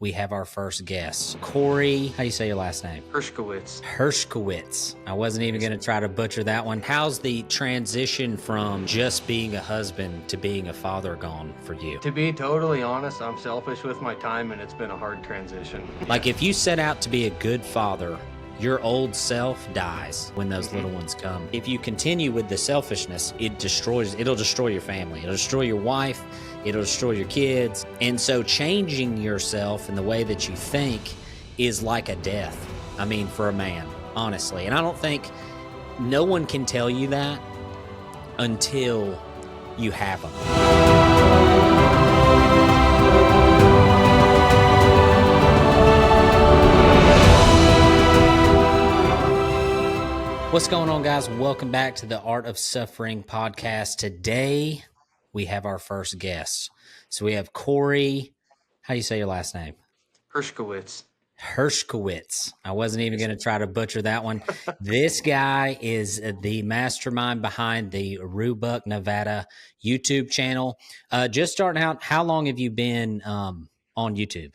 we have our first guest. Cory, how do you say your last name? Hershkowitz. Hershkowitz. I wasn't even going to try to butcher that one. How's the transition from just being a husband to being a father gone for you? To be totally honest, I'm selfish with my time, and it's been a hard transition. Like, if you set out to be a good father, your old self dies when those little ones come. If you continue with the selfishness, it'll destroy your family. It'll destroy your wife. It'll destroy your kids. And so changing yourself in the way that you think is like a death. I mean, for a man, honestly. And I don't think no one can tell you that until you have them. What's going on, guys? Welcome back to the Art of Suffering podcast. Today, we have our first guest. So we have Cory. How do you say your last name? Hershkowitz. Hershkowitz. I wasn't even going to try to butcher that one. This guy is the mastermind behind the Roobuck, Nevada YouTube channel. Just starting out, how long have you been on YouTube?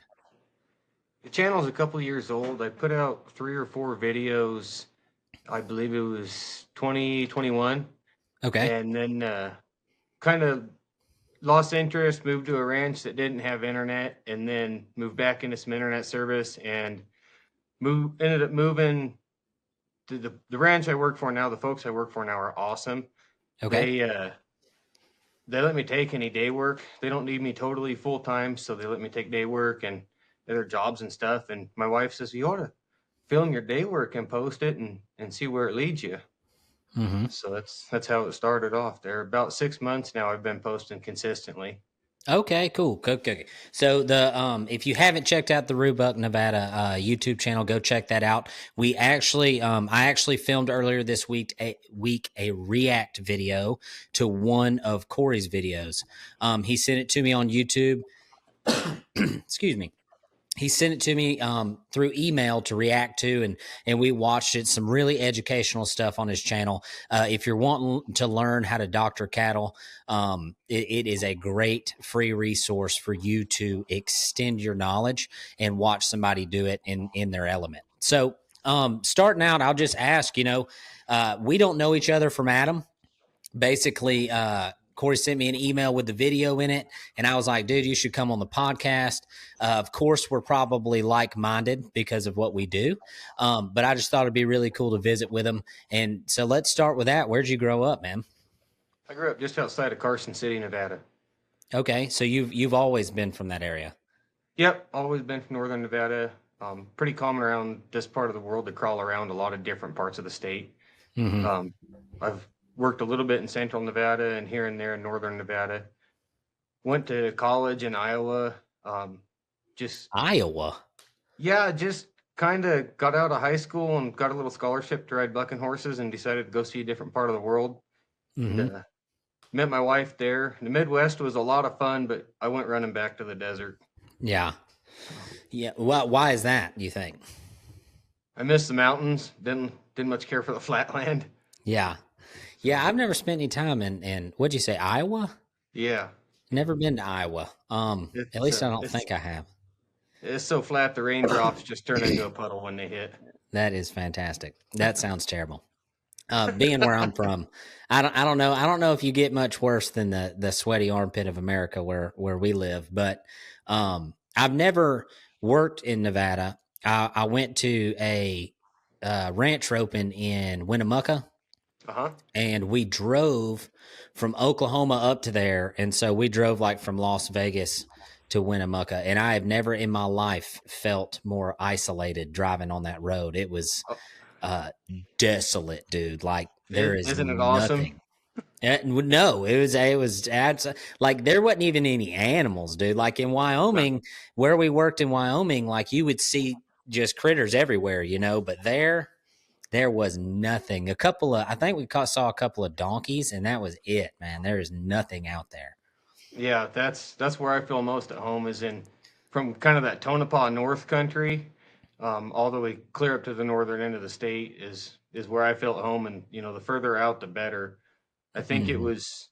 The channel's a couple years old. I put out 3 or 4 videos. I believe it was 2021. Okay. And then kind of lost interest, moved to a ranch that didn't have internet, and then moved back into some internet service and ended up moving to the ranch I work for now. The folks I work for now are awesome. Okay. They let me take any day work. They don't need me totally full time, so they let me take day work and other jobs and stuff. And my wife says, you ought to film your day work and post it and see where it leads you. Mm-hmm. So that's how it started off there. About 6 months now I've been posting consistently. Okay, cool. Okay. So the if you haven't checked out the Roobuck, Nevada YouTube channel, go check that out. We actually I actually filmed earlier this week a react video to one of Cory's videos. He sent it to me on YouTube. Excuse me. He sent it to me through email to react to, and we watched it. Some really educational stuff on his channel. If you're wanting to learn how to doctor cattle, it is a great free resource for you to extend your knowledge and watch somebody do it in their element. So starting out, I'll just ask, we don't know each other from Adam. Basically, Cory sent me an email with the video in it, and I was like, dude, you should come on the podcast. Of course, we're probably like-minded because of what we do, but I just thought it'd be really cool to visit with him. And so let's start with that. Where'd you grow up, man? I grew up just outside of Carson City, Nevada. Okay, so you've always been from that area. Yep, always been from northern Nevada. Pretty common around this part of the world to crawl around a lot of different parts of the state. Mm-hmm. I've worked a little bit in central Nevada and here and there in northern Nevada. Went to college in Iowa. Iowa? Yeah, just kind of got out of high school and got a little scholarship to ride bucking horses and decided to go see a different part of the world. Mm-hmm. And, met my wife there. The Midwest was a lot of fun, but I went running back to the desert. Yeah. Well, why is that, you think? I missed the mountains. Didn't much care for the flatland. Yeah. I've never spent any time in what'd you say, Iowa? Yeah. Never been to Iowa. At least I don't think I have. It's so flat, the raindrops just turn into a puddle when they hit. That is fantastic. That sounds terrible. Being where I'm from, I don't know. I don't know if you get much worse than the sweaty armpit of America where we live, but I've never worked in Nevada. I went to a ranch roping in Winnemucca. Uh-huh. And we drove from Oklahoma up to there. And so we drove like from Las Vegas to Winnemucca. And I have never in my life felt more isolated driving on that road. It was desolate, dude. Like there is Isn't it nothing. awesome? No, it was like there wasn't even any animals, dude. Like in Wyoming, where we worked in Wyoming, like you would see just critters everywhere, but there was nothing. I think we saw a couple of donkeys, and that was it, man. There is nothing out there. Yeah, that's where I feel most at home is from kind of that Tonopah North country, all the way clear up to the northern end of the state is where I feel at home. And, the further out, the better. I think it was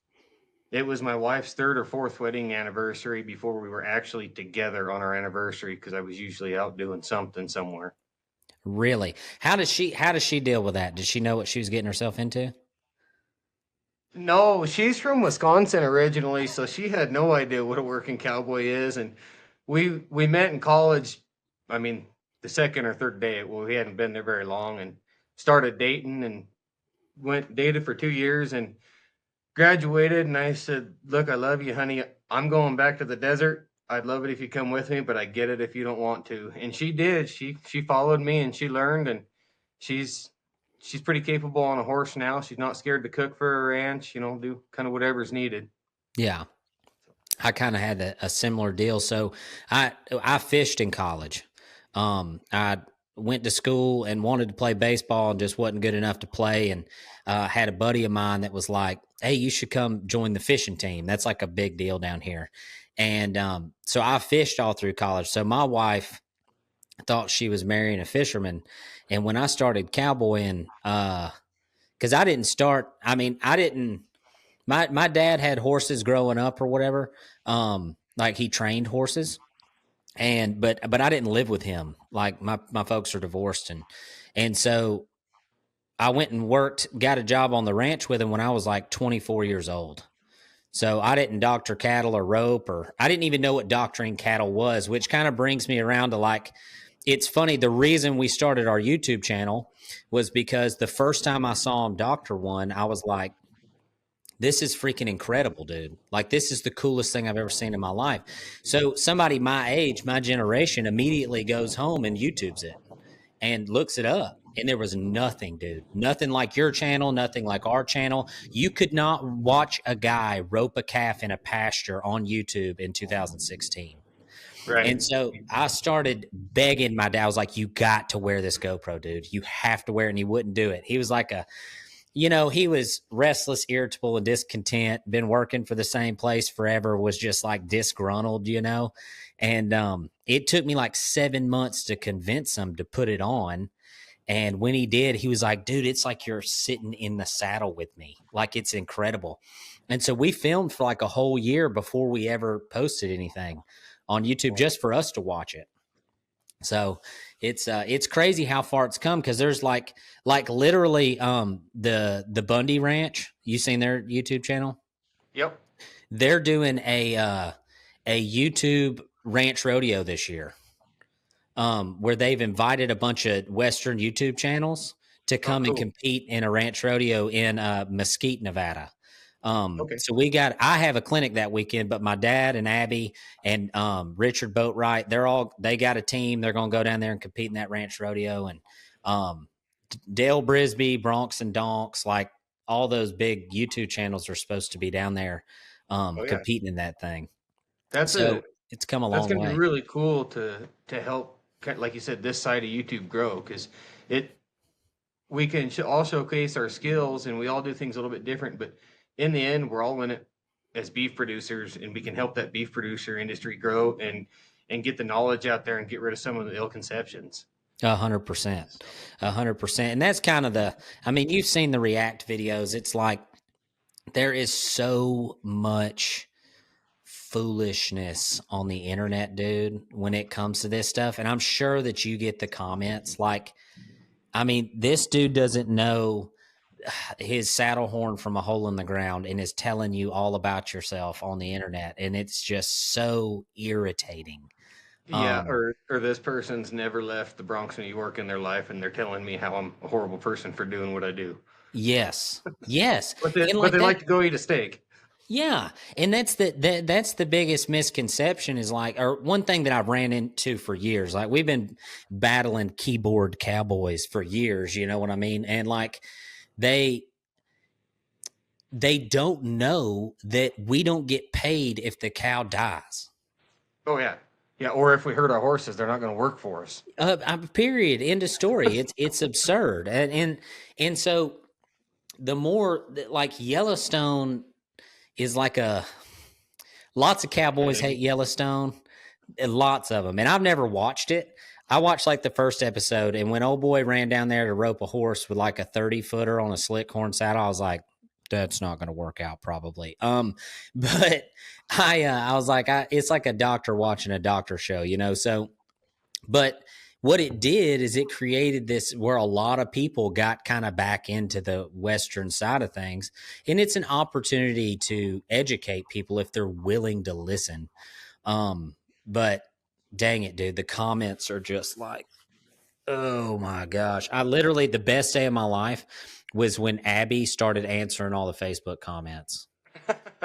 It was my wife's third or fourth wedding anniversary before we were actually together on our anniversary because I was usually out doing something somewhere. Really? How does she deal with that? Did she know what she was getting herself into? No, she's from Wisconsin originally, so she had no idea what a working cowboy is. And we met in college. I mean, the second or third day. Well, we hadn't been there very long, and started dating and went dated for 2 years and graduated. And I said, "Look, I love you, honey. I'm going back to the desert. I'd love it if you come with me, but I get it if you don't want to." And she did. She followed me and she learned, and she's she's pretty capable on a horse now. She's not scared to cook for a ranch, do kind of whatever's needed. Yeah. I kind of had a similar deal. So I fished in college. I went to school and wanted to play baseball and just wasn't good enough to play. And had a buddy of mine that was like, "Hey, you should come join the fishing team. That's like a big deal down here." And so I fished all through college. So my wife thought she was marrying a fisherman, and when I started cowboying, because I didn't start. I mean, I didn't. My dad had horses growing up or whatever. Like he trained horses, and but I didn't live with him. Like my folks are divorced, and so I went and got a job on the ranch with him when I was like 24 years old. So I didn't doctor cattle or rope, or I didn't even know what doctoring cattle was, which kind of brings me around to like, it's funny. The reason we started our YouTube channel was because the first time I saw him doctor one, I was like, this is freaking incredible, dude. Like, this is the coolest thing I've ever seen in my life. So somebody my age, my generation, immediately goes home and YouTubes it and looks it up. And there was nothing, dude. Nothing like your channel, nothing like our channel. You could not watch a guy rope a calf in a pasture on YouTube in 2016. Right. And so I started begging my dad. I was like, you got to wear this GoPro, dude. You have to wear it. And he wouldn't do it. He was like he was restless, irritable, and discontent, been working for the same place forever, was just like disgruntled. And it took me like 7 months to convince him to put it on. And when he did, he was like, dude, it's like you're sitting in the saddle with me. Like, it's incredible. And so we filmed for like a whole year before we ever posted anything on YouTube just for us to watch it. So it's crazy how far it's come, because there's like literally the Bundy Ranch. You seen their YouTube channel? Yep. They're doing a YouTube ranch rodeo this year, where they've invited a bunch of Western YouTube channels to Oh, come and cool. compete in a ranch rodeo in Mesquite, Nevada. Okay. So I have a clinic that weekend, but my dad and Abby and Richard Boatwright, they got a team. They're going to go down there and compete in that ranch rodeo. And Dale Brisby, Bronx and Donks, like all those big YouTube channels are supposed to be down there Oh yeah. competing in that thing. That's a So it's come a that's long going to be way. really cool to help, like you said, this side of YouTube grow, because it we can all showcase our skills and we all do things a little bit different, but in the end, we're all in it as beef producers, and we can help that beef producer industry grow and get the knowledge out there and get rid of some of the ill conceptions. 100%, So 100%. And that's kind of I mean, you've seen the React videos. It's like there is so much foolishness on the internet, dude, when it comes to this stuff. And I'm sure that you get the comments like, I mean, this dude doesn't know his saddle horn from a hole in the ground and is telling you all about yourself on the internet. And it's just so irritating. yeah, Um, or this person's never left the Bronx, New York in their life, and they're telling me how I'm a horrible person for doing what I do. yes, yes. But they And but like they that, like to go eat a steak. yeah, and that's the biggest misconception is like, or one thing that I've ran into for years. Like, we've been battling keyboard cowboys for years, you know what I mean? And like they they don't know that we don't get paid if the cow dies. Oh yeah, yeah. Or if we hurt our horses, they're not going to work for us. Period. End of story. It's absurd, and so the more like Yellowstone is like a lots of cowboys hate Yellowstone, and lots of them. And I've never watched it. I watched like the first episode, and when old boy ran down there to rope a horse with like a 30-footer on a slick horn saddle, I was like, that's not going to work out probably. But I was like, it's like a doctor watching a doctor show, you know? So, but what it did is it created this where a lot of people got kind of back into the Western side of things. And it's an opportunity to educate people if they're willing to listen. But dang it, dude, the comments are just like, oh my gosh. I literally, the best day of my life was when Abby started answering all the Facebook comments.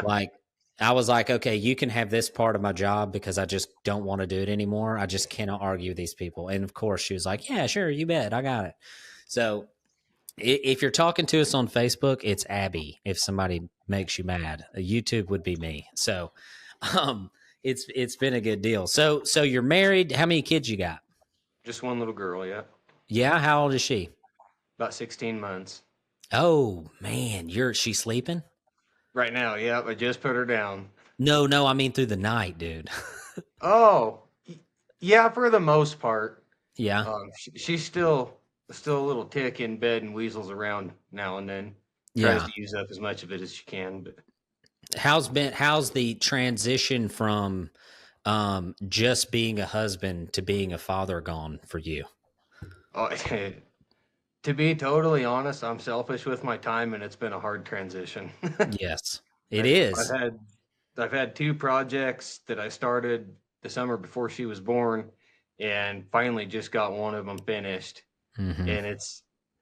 Like, I was like, okay, you can have this part of my job because I just don't want to do it anymore. I just cannot argue with these people. And of course, she was like, yeah, sure, you bet. I got it. So if you're talking to us on Facebook, it's Abby. If somebody makes you mad, YouTube would be me. So um, it's been a good deal. So you're married. How many kids you got? Just one little girl, yeah. Yeah. How old is she? About 16 months. Oh man, she's sleeping? Right now, yeah. I just put her down. No, I mean through the night, dude. Oh, yeah, for the most part. Yeah. She's still a little tick in bed and weasels around now and then. Tries Yeah. to use up as much of it as she can, but How's the transition from just being a husband to being a father gone for you? oh, to be totally honest, I'm selfish with my time, and it's been a hard transition. Yes, it I've, is. I've had I've had two projects that I started the summer before she was born, and finally just got one of them finished. Mm-hmm. And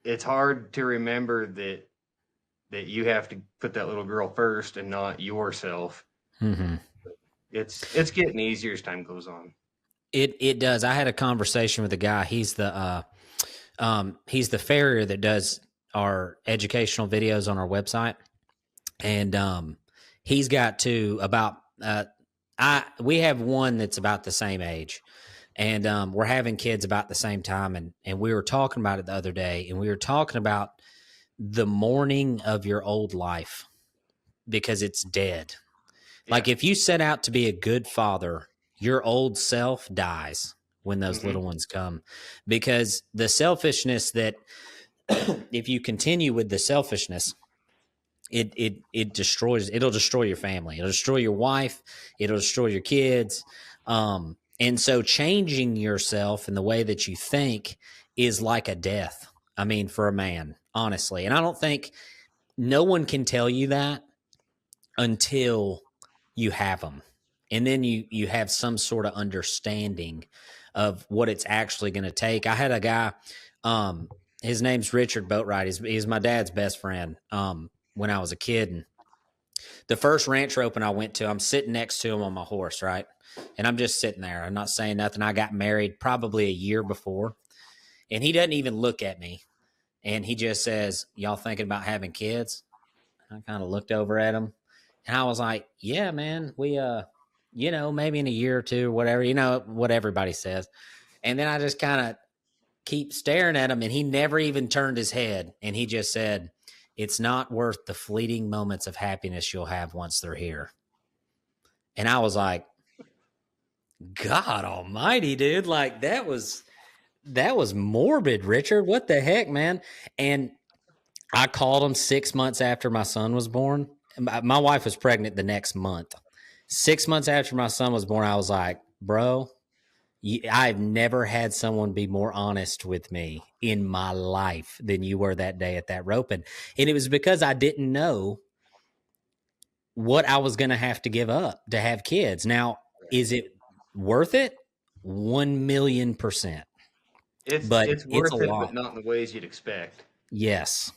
it's hard to remember that you have to put that little girl first and not yourself. Mm-hmm. It's getting easier as time goes on. It does. I had a conversation with a guy. He's the farrier that does our educational videos on our website, and he's got to about we have one that's about the same age, and we're having kids about the same time, and we were talking about it the other day, and we were talking about the mourning of your old life because it's dead. Yeah. Like if you set out to be a good father, your old self dies when those little ones come, because the selfishness that if you continue with the selfishness, it destroys. It'll destroy your family. It'll destroy your wife. It'll destroy your kids. And so changing yourself in the way that you think is like a death. I mean, for a man, honestly. And I don't think no one can tell you that until you have them. And then you have some sort of understanding of what it's actually going to take. I had a guy, his name's Richard Boatwright. He's my dad's best friend when I was a kid. And the first ranch roping I went to, I'm sitting next to him on my horse, right? And I'm just sitting there. I'm not saying nothing. I got married probably a year before. And he doesn't even look at me. And he just says, y'all thinking about having kids? I kind of looked over at him. And I was like, yeah, man, we, maybe in a year or two or whatever, what everybody says. And then I just kind of keep staring at him, and he never even turned his head. And he just said, it's not worth the fleeting moments of happiness you'll have once they're here. And I was like, God almighty, dude. Like that was morbid, Richard. What the heck, man? And I called him 6 months after my son was born. My wife was pregnant the next month. 6 months after my son was born, I was like, bro, I've never had someone be more honest with me in my life than you were that day at that roping. And it was because I didn't know what I was going to have to give up to have kids. Now, is it worth it? 1,000,000%. It's worth a it, lot. but not in the ways you'd expect. Yes.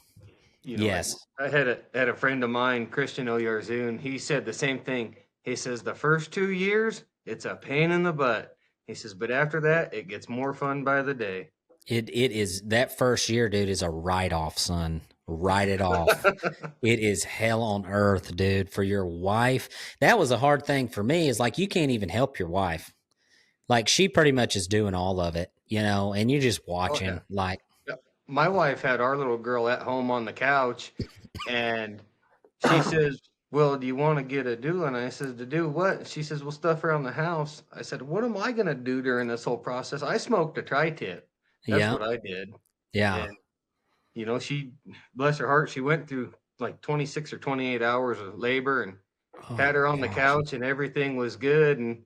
Yes. I had a friend of mine, Christian Oyarzun. He said the same thing. He says the first 2 years, it's a pain in the butt. He says, but after that, it gets more fun by the day. It is that first year, dude, is a write-off, son. Write it off. It is hell on earth, dude, for your wife. That was a hard thing for me, is like you can't even help your wife. Like she pretty much is doing all of it, and you're just watching. Oh, yeah. Like my wife had our little girl at home on the couch, and she says, well, do you want to get a doula? And I says, to do what? She says, well, stuff around the house. I said, what am I going to do during this whole process? I smoked a tri-tip. That's what I did. Yeah. And, she, bless her heart, she went through like 26 or 28 hours of labor, and Oh had my her on the gosh. couch and everything was good. And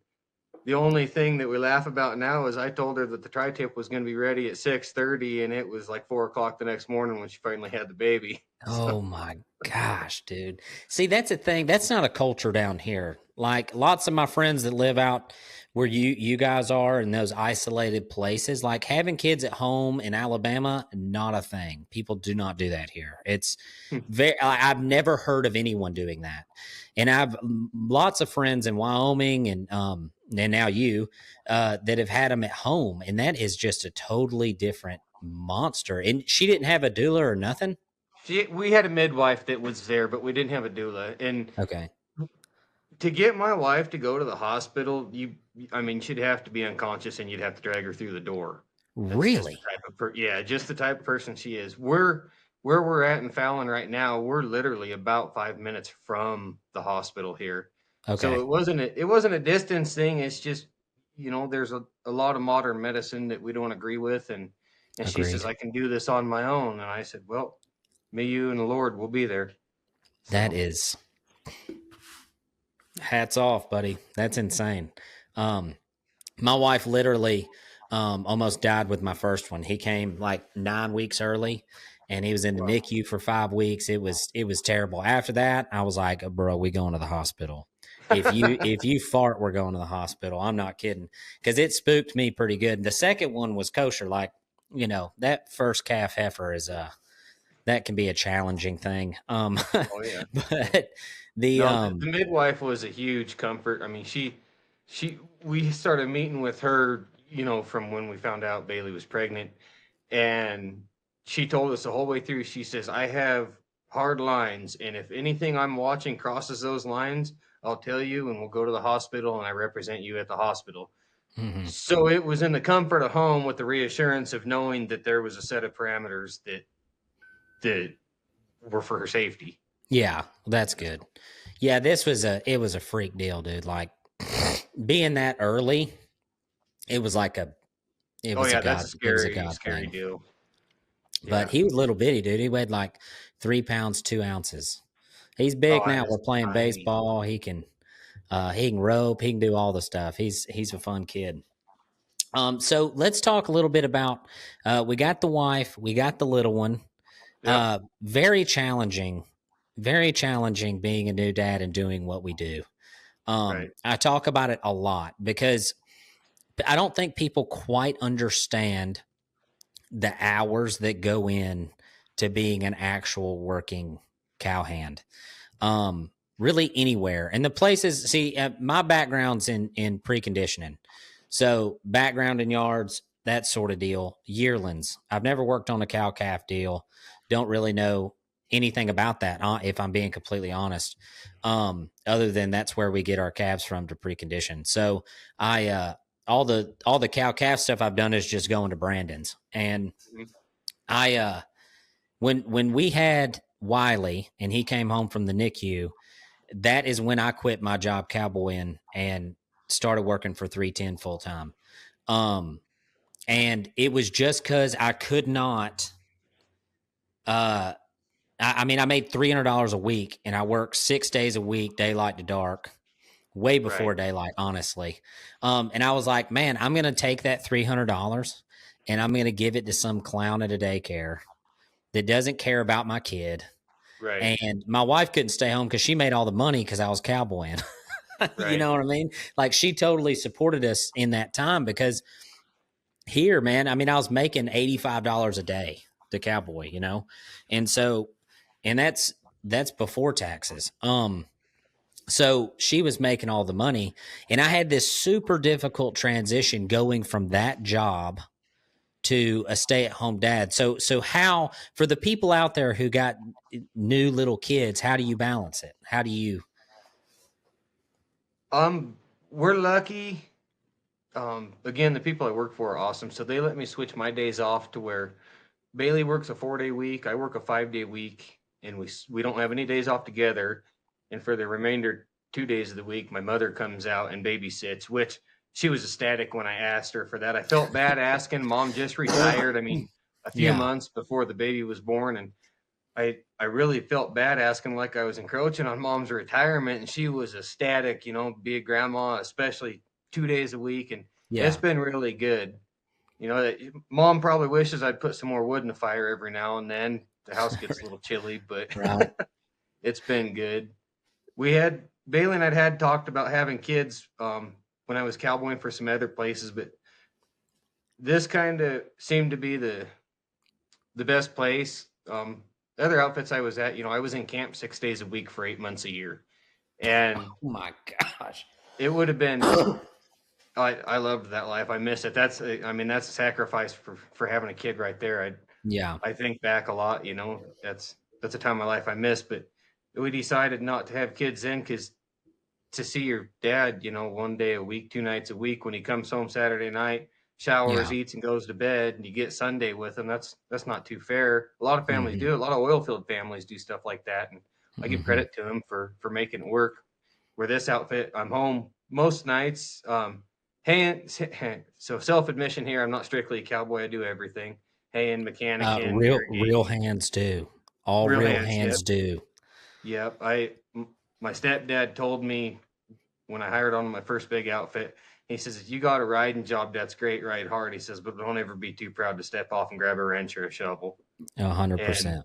the only thing that we laugh about now is I told her that the tri-tip was going to be ready at 6:30, and it was like 4 o'clock the next morning when she finally had the baby. So, Oh my gosh, dude. See, that's a thing. That's not a culture down here. Like lots of my friends that live out where you guys are in those isolated places, like having kids at home in Alabama, not a thing. People do not do that here. It's very I've never heard of anyone doing that. And I've lots of friends in Wyoming and now you that have had them at home, and that is just a totally different monster. And she didn't have a doula or nothing. we had a midwife that was there, but we didn't have a doula. And Okay. to get my wife to go to the hospital, I mean, she'd have to be unconscious and you'd have to drag her through the door. That's just the Really? type of yeah, just the type of person she is. Where we're at in Fallon right now, we're literally about 5 minutes from the hospital here. So Okay. it wasn't a distance thing. It's just, there's a lot of modern medicine that we don't agree with. And she says, Agreed. I can do this on my own. And I said, well, may you and the Lord will be there. That So is hats off, buddy. That's insane. Um, my wife literally almost died with my first one. He came like 9 weeks early, and he was in the wow. NICU for 5 weeks. It was terrible. After that, I was like, bro, we going to the hospital. If you fart, we're going to the hospital. I'm not kidding, because it spooked me pretty good. The second one was kosher. Like, that first calf heifer is that can be a challenging thing. Oh yeah. But the No, the midwife was a huge comfort. I mean, we started meeting with her, from when we found out Bailey was pregnant, and she told us the whole way through. She says, "I have hard lines, and if anything I'm watching crosses those lines, I'll tell you, and we'll go to the hospital, and I represent you at the hospital." mhm. So it was in the comfort of home with the reassurance of knowing that there was a set of parameters that were for her safety. Yeah, that's good. Yeah, it was a freak deal, dude. Like being that early, it was like a Oh yeah, that's a it was a scary, god scary thing. deal. But Yeah. he was little bitty, dude. He weighed like 3 pounds 2 ounces. He's Oh, big I now. We're was playing tiny. baseball. He can rope. He can do all the stuff. He's a fun kid. So let's talk a little bit about. We got the wife. We got the little one. Yep. Very challenging being a new dad and doing what we do. Right. I talk about it a lot because I don't think people quite understand the hours that go in to being an actual working cowhand. Really anywhere. And the places, see, my background's in preconditioning. So background in yards, that sort of deal. Yearlings. I've never worked on a cow calf deal. Don't really know anything about that, if I'm being completely honest. Other than that's where we get our calves from to precondition. So all the cow calf stuff I've done is just going to Brandon's. And Mhm. I when we had Wiley and he came home from the NICU, that is when I quit my job cowboying and started working for 310 full time. Um, and it was just because I could not. I mean, I made $300 a week, and I worked 6 days a week, daylight to dark, way Right. before daylight, honestly. And I was like, man, I'm going to take that $300 and I'm going to give it to some clown at a daycare that doesn't care about my kid. Right. And my wife couldn't stay home because she made all the money because I was cowboying. You Right. know what I mean? Like she totally supported us in that time because here, man, I mean, I was making $85 a day to cowboy. And so, and that's before taxes. So she was making all the money, and I had this super difficult transition going from that job to a stay-at-home dad. So how, for the people out there who got new little kids, how do you balance it? How do you? Um, we're lucky. Again, the people I work for are awesome, so they let me switch my days off to where Bailey works a 4-day week, I work a 5-day week, and we don't have any days off together. And for the remainder 2 days of the week, my mother comes out and babysits, which she was ecstatic when I asked her for that. I felt bad asking. Mom just retired. I mean, a few Yeah. months before the baby was born, and I really felt bad asking like I was encroaching on mom's retirement, and she was ecstatic, be a grandma, especially 2 days a week, and it's Yeah. been really good. Mom probably wishes I'd put some more wood in the fire every now and then. The house gets a little chilly, but Right. it's been good. Bailey and I'd had talked about having kids when I was cowboying for some other places, but this kind of seemed to be the best place. Other outfits I was at, I was in camp 6 days a week for 8 months a year, and Oh my gosh. it would have been. I loved that life. I miss it. That's a sacrifice for having a kid right there. Yeah. I think back a lot. That's a time of my life I miss. But we decided not to have kids then because to see your dad, one day a week, 2 nights a week, when he comes home Saturday night, showers, Yeah. eats, and goes to bed, and you get Sunday with him. That's not too fair. A lot of families Hmm. do it. A lot of oil field families do stuff like that, and I give Hmm. credit to them for making it work. Where this outfit, I'm home most nights. So self admission here, I'm not strictly a cowboy. I do everything: haying, mechanicking, Real irrigating, hands do. All real real hands. Yep, hands do. yep. My stepdad told me when I hired on my first big outfit. He says, if you got a riding job, that's great, ride hard. He says, but don't ever be too proud to step off and grab a wrench or a shovel. And 100%.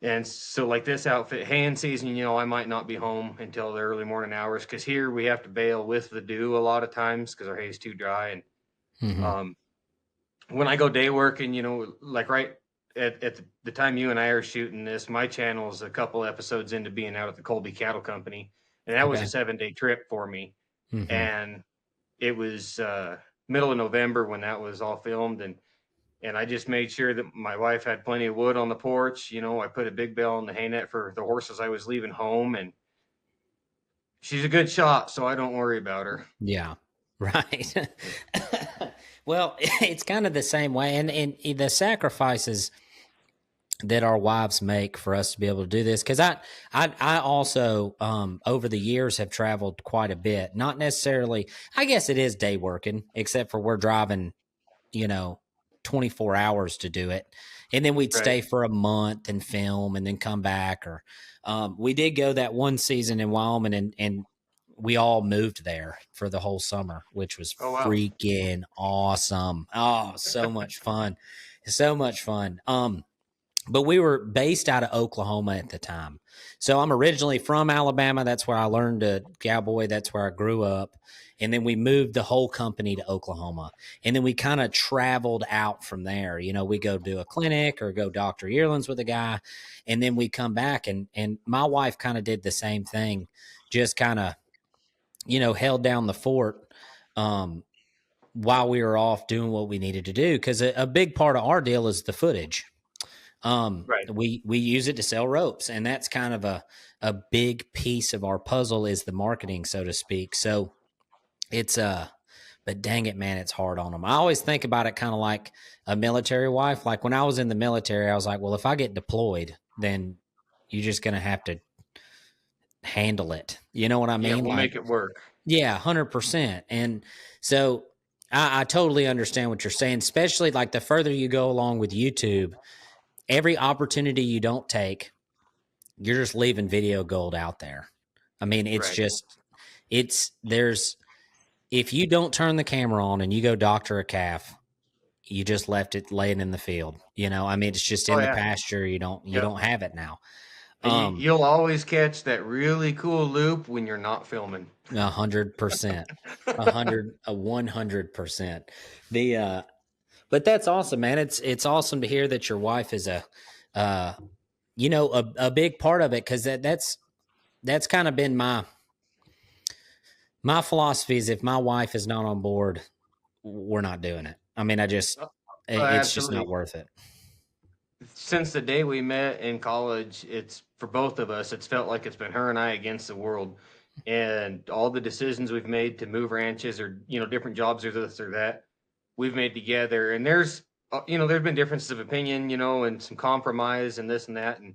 and so like this outfit, hand season, I might not be home until the early morning hours because here we have to bale with the dew a lot of times because our hay's too dry. And Hmm. um, when I go day working, like right at the time you and I are shooting this, my channel is a couple episodes into being out at the Colby Cattle Company, and that was a Okay. 7-day trip for me. Hmm. And it was middle of November when that was all filmed, and I just made sure that my wife had plenty of wood on the porch. I put a big bale in the hay net for the horses I was leaving home, and she's a good shot, so I don't worry about her. Yeah. Right. Well, it's kind of the same way, and the sacrifices that our wives make for us to be able to do this, because I also over the years have traveled quite a bit, not necessarily, I guess it is day working, except for we're driving, you know 24 hours to do it, and then we'd Right. stay for a month and film and then come back. Or we did go that one season in Wyoming, and we all moved there for the whole summer, which was Oh wow. freaking awesome. Oh, so much fun. So much fun. But we were based out of Oklahoma at the time. So I'm originally from Alabama. That's where I learned to cowboy. That's where I grew up. And then we moved the whole company to Oklahoma. And then we kind of traveled out from there. We go do a clinic or go Dr. Yearlings with a guy. And then we come back, and my wife kind of did the same thing, just kind of, held down the fort um, while we were off doing what we needed to do. Because a big part of our deal is the footage. Right. We use it to sell ropes, and that's kind of a big piece of our puzzle, is the marketing, so to speak. So it's but dang it, man, it's hard on them. I always think about it kind of like a military wife. Like when I was in the military, I was like, well, if I get deployed, then you're just gonna have to handle it. You know what I Yeah, mean? we'll Like, make it work. yeah, 100%. And so I totally understand what you're saying, especially like the further you go along with YouTube, every opportunity you don't take, you're just leaving video gold out there. I mean, Right. there's, if you don't turn the camera on and you go doctor a calf, you just left it laying in the field. I mean, it's just Oh in the yeah. pasture. You Yep. don't have it now. And Um, you'll always catch that really cool loop when you're not filming. 100%, 100%. But that's awesome, man. It's awesome to hear that your wife is uh, a big part of it. Cause that's kind of been my philosophy, is if my wife is not on board, we're not doing it. I mean, Oh, it's just not absolutely. worth it. Since the day we met in college, it's for both of us, it's felt like it's been her and I against the world. And all the decisions we've made to move ranches or, different jobs or this or that, we've made together. And there's been differences of opinion, and some compromise and this and that. And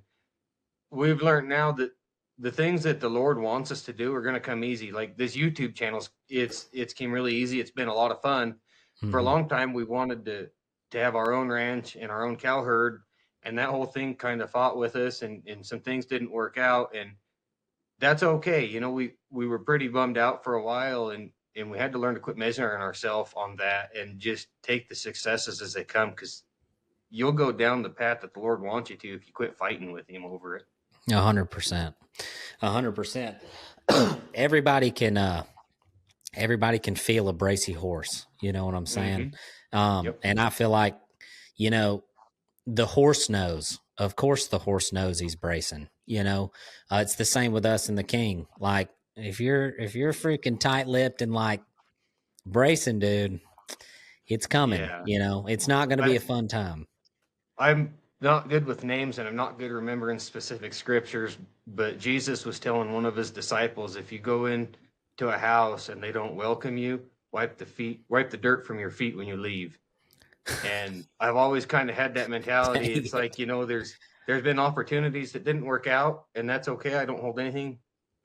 we've learned now that the things that the Lord wants us to do are going to come easy. Like this YouTube channel, it's came really easy. It's been a lot of fun. For a Hmm. long time, we wanted to have our own ranch and our own cow herd, and that whole thing kind of fought with us, and some things didn't work out, and that's okay. You know, we were pretty bummed out for a while, and we had to learn to quit measuring ourselves on that and just take the successes as they come, because you'll go down the path that the Lord wants you to if you quit fighting with him over it. 100%. 100%. Everybody can feel a bracy horse. You know what I'm saying? Yep. And I feel like, you know, the horse knows. Of course, the horse knows he's bracing. You know, it's the same with us and the king. Like, if you're freaking tight lipped and like bracing, dude, it's coming. Yeah. You know, it's not going to be a fun time. I'm not good with names, and I'm not good remembering specific scriptures, but Jesus was telling one of his disciples, if you go into a house and they don't welcome you, wipe the dirt from your feet when you leave. And I've always kind of had that mentality. It's like, you know, there's been opportunities that didn't work out, and that's okay. I don't hold anything,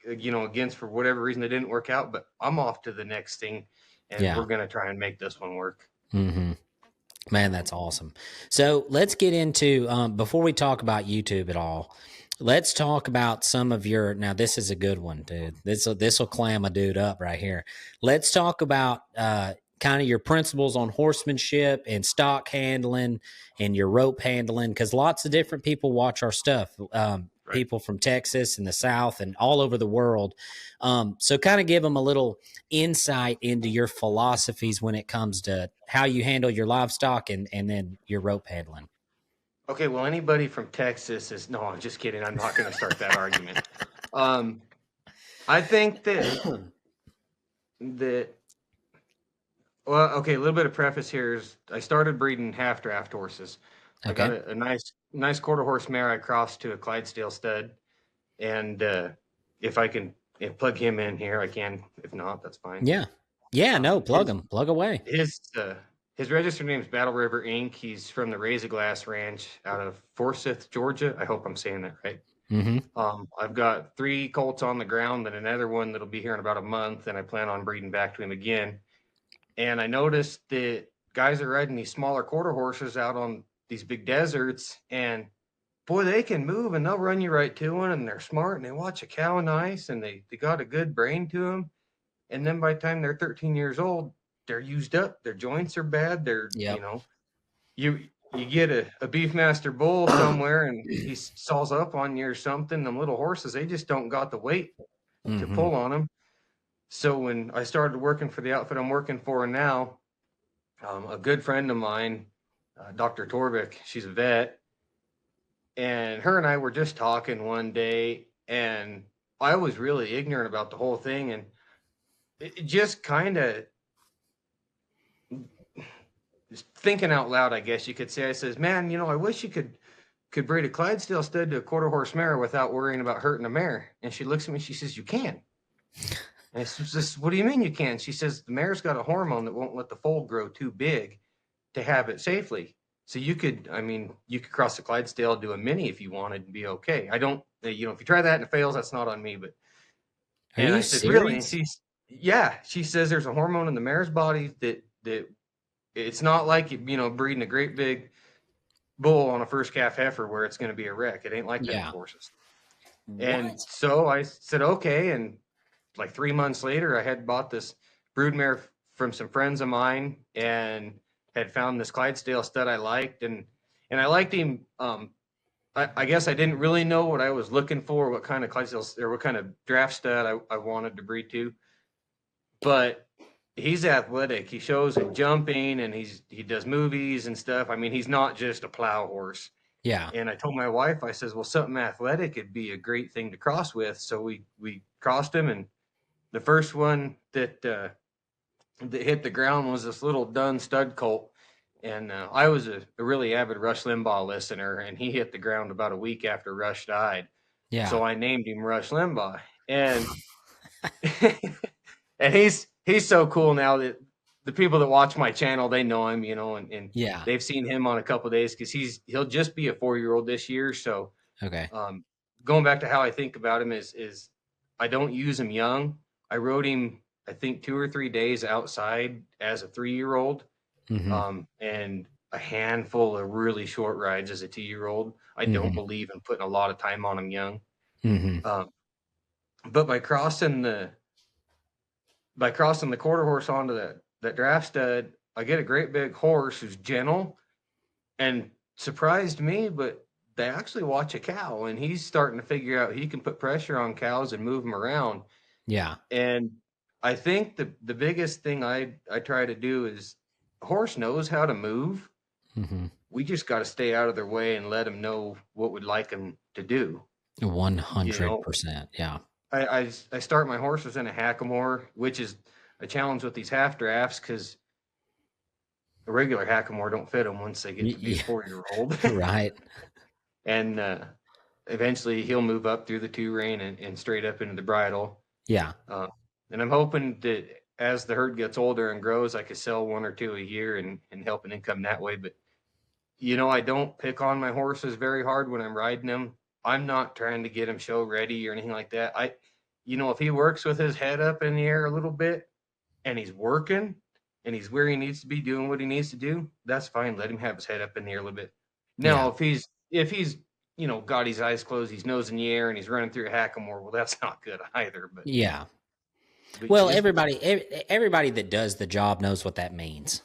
you know, against for whatever reason they didn't work out, but I'm off to the next thing, and we're going to try and make this one work. Mm-hmm. Man, that's awesome. So let's get into, before we talk about YouTube at all, let's talk about some of your, now this is a good one, dude. This will clam a dude up right here. Let's talk about kind of your principles on horsemanship and stock handling and your rope handling, because lots of different people watch our stuff. Right. People from Texas and the South and all over the world. So kind of give them a little insight into your philosophies when it comes to how you handle your livestock and then your rope handling. Okay, well, anybody from Texas is, no, I'm just kidding. I'm not going to start that argument. I think that, well, okay, a little bit of preface here is I started breeding half draft horses. Okay. I got a nice quarter horse mare I crossed to a Clydesdale stud. And if I can plug him in here, I can. If not, that's fine. Yeah. Yeah, no, plug him. Plug away. His registered name is Battle River Inc. He's from the Raise a Glass Ranch out of Forsyth, Georgia. I hope I'm saying that right. Mm-hmm. I've got 3 colts on the ground and another one that'll be here in about a month, and I plan on breeding back to him again. And I noticed that guys are riding these smaller quarter horses out on these big deserts, and boy, they can move and they'll run you right to one, and they're smart and they watch a cow nice and they got a good brain to them. And then by the time they're 13 years old, they're used up. Their joints are bad. They're, you know, you get a Beefmaster bull somewhere and he saws up on you or something. Them little horses, they just don't got the weight to pull on them. So when I started working for the outfit I'm working for now, a good friend of mine, Dr. Torvik, she's a vet, and her and I were just talking one day, and I was really ignorant about the whole thing, and it just kind of thinking out loud, I guess you could say. I says, man, you know, I wish you could breed a Clydesdale stud to a quarter horse mare without worrying about hurting a mare. And she looks at me, she says, you can. And I says, what do you mean you can? She says, the mare's got a hormone that won't let the foal grow too big to have it safely. So you could cross the Clydesdale, do a mini if you wanted, and be okay. I don't, you know, if you try that and it fails, that's not on me. But and I said, really? And she says there's a hormone in the mare's body that it's not like, you know, breeding a great big bull on a first calf heifer where it's going to be a wreck. It ain't like that with horses. And so I said, okay. And like 3 months later, I had bought this broodmare from some friends of mine and had found this Clydesdale stud I liked. And I liked him. I guess I didn't really know what I was looking for, what kind of Clydesdale or what kind of draft stud I wanted to breed to. But he's athletic. He shows in jumping, and he does movies and stuff. I mean, he's not just a plow horse. Yeah. And I told my wife, I says, well, something athletic would be a great thing to cross with. So we crossed him, and the first one that hit the ground was this little dun stud colt. And I was a really avid Rush Limbaugh listener, and he hit the ground about a week after Rush died. Yeah. So I named him Rush Limbaugh. And and he's so cool now that the people that watch my channel, they know him, you know, and yeah, they've seen him on a couple of days because he'll just be a 4-year-old this year. So okay. Going back to how I think about him is I don't use him young. I rode him, I think 2 or 3 days outside as a 3-year-old. And a handful of really short rides as a 2-year-old. I don't Mm-hmm. believe in putting a lot of time on them young. Mm-hmm. Um, but by crossing the quarter horse onto that draft stud, I get a great big horse who's gentle and surprised me, but they actually watch a cow and he's starting to figure out he can put pressure on cows and move them around. Yeah. And I think the biggest thing I try to do is a horse knows how to move. Mm-hmm. We just got to stay out of their way and let them know what we'd like them to do. You know, 100%. Yeah. I start my horses in a hackamore, which is a challenge with these half drafts because a regular hackamore don't fit them once they get to be a Yeah. 4-year-old. Right. And eventually he'll move up through the 2 rein and straight up into the bridle. Yeah. And I'm hoping that as the herd gets older and grows, I could sell 1 or 2 a year and help an income that way. But I don't pick on my horses very hard when I'm riding them. I'm not trying to get him show ready or anything like that. If he works with his head up in the air a little bit and he's working and he's where he needs to be doing what he needs to do, that's fine. Let him have his head up in the air a little bit. Now, Yeah. if he's got his eyes closed, he's nose in the air and he's running through a hackamore, well, that's not good either. Yeah. But Well, just everybody that does the job knows what that means.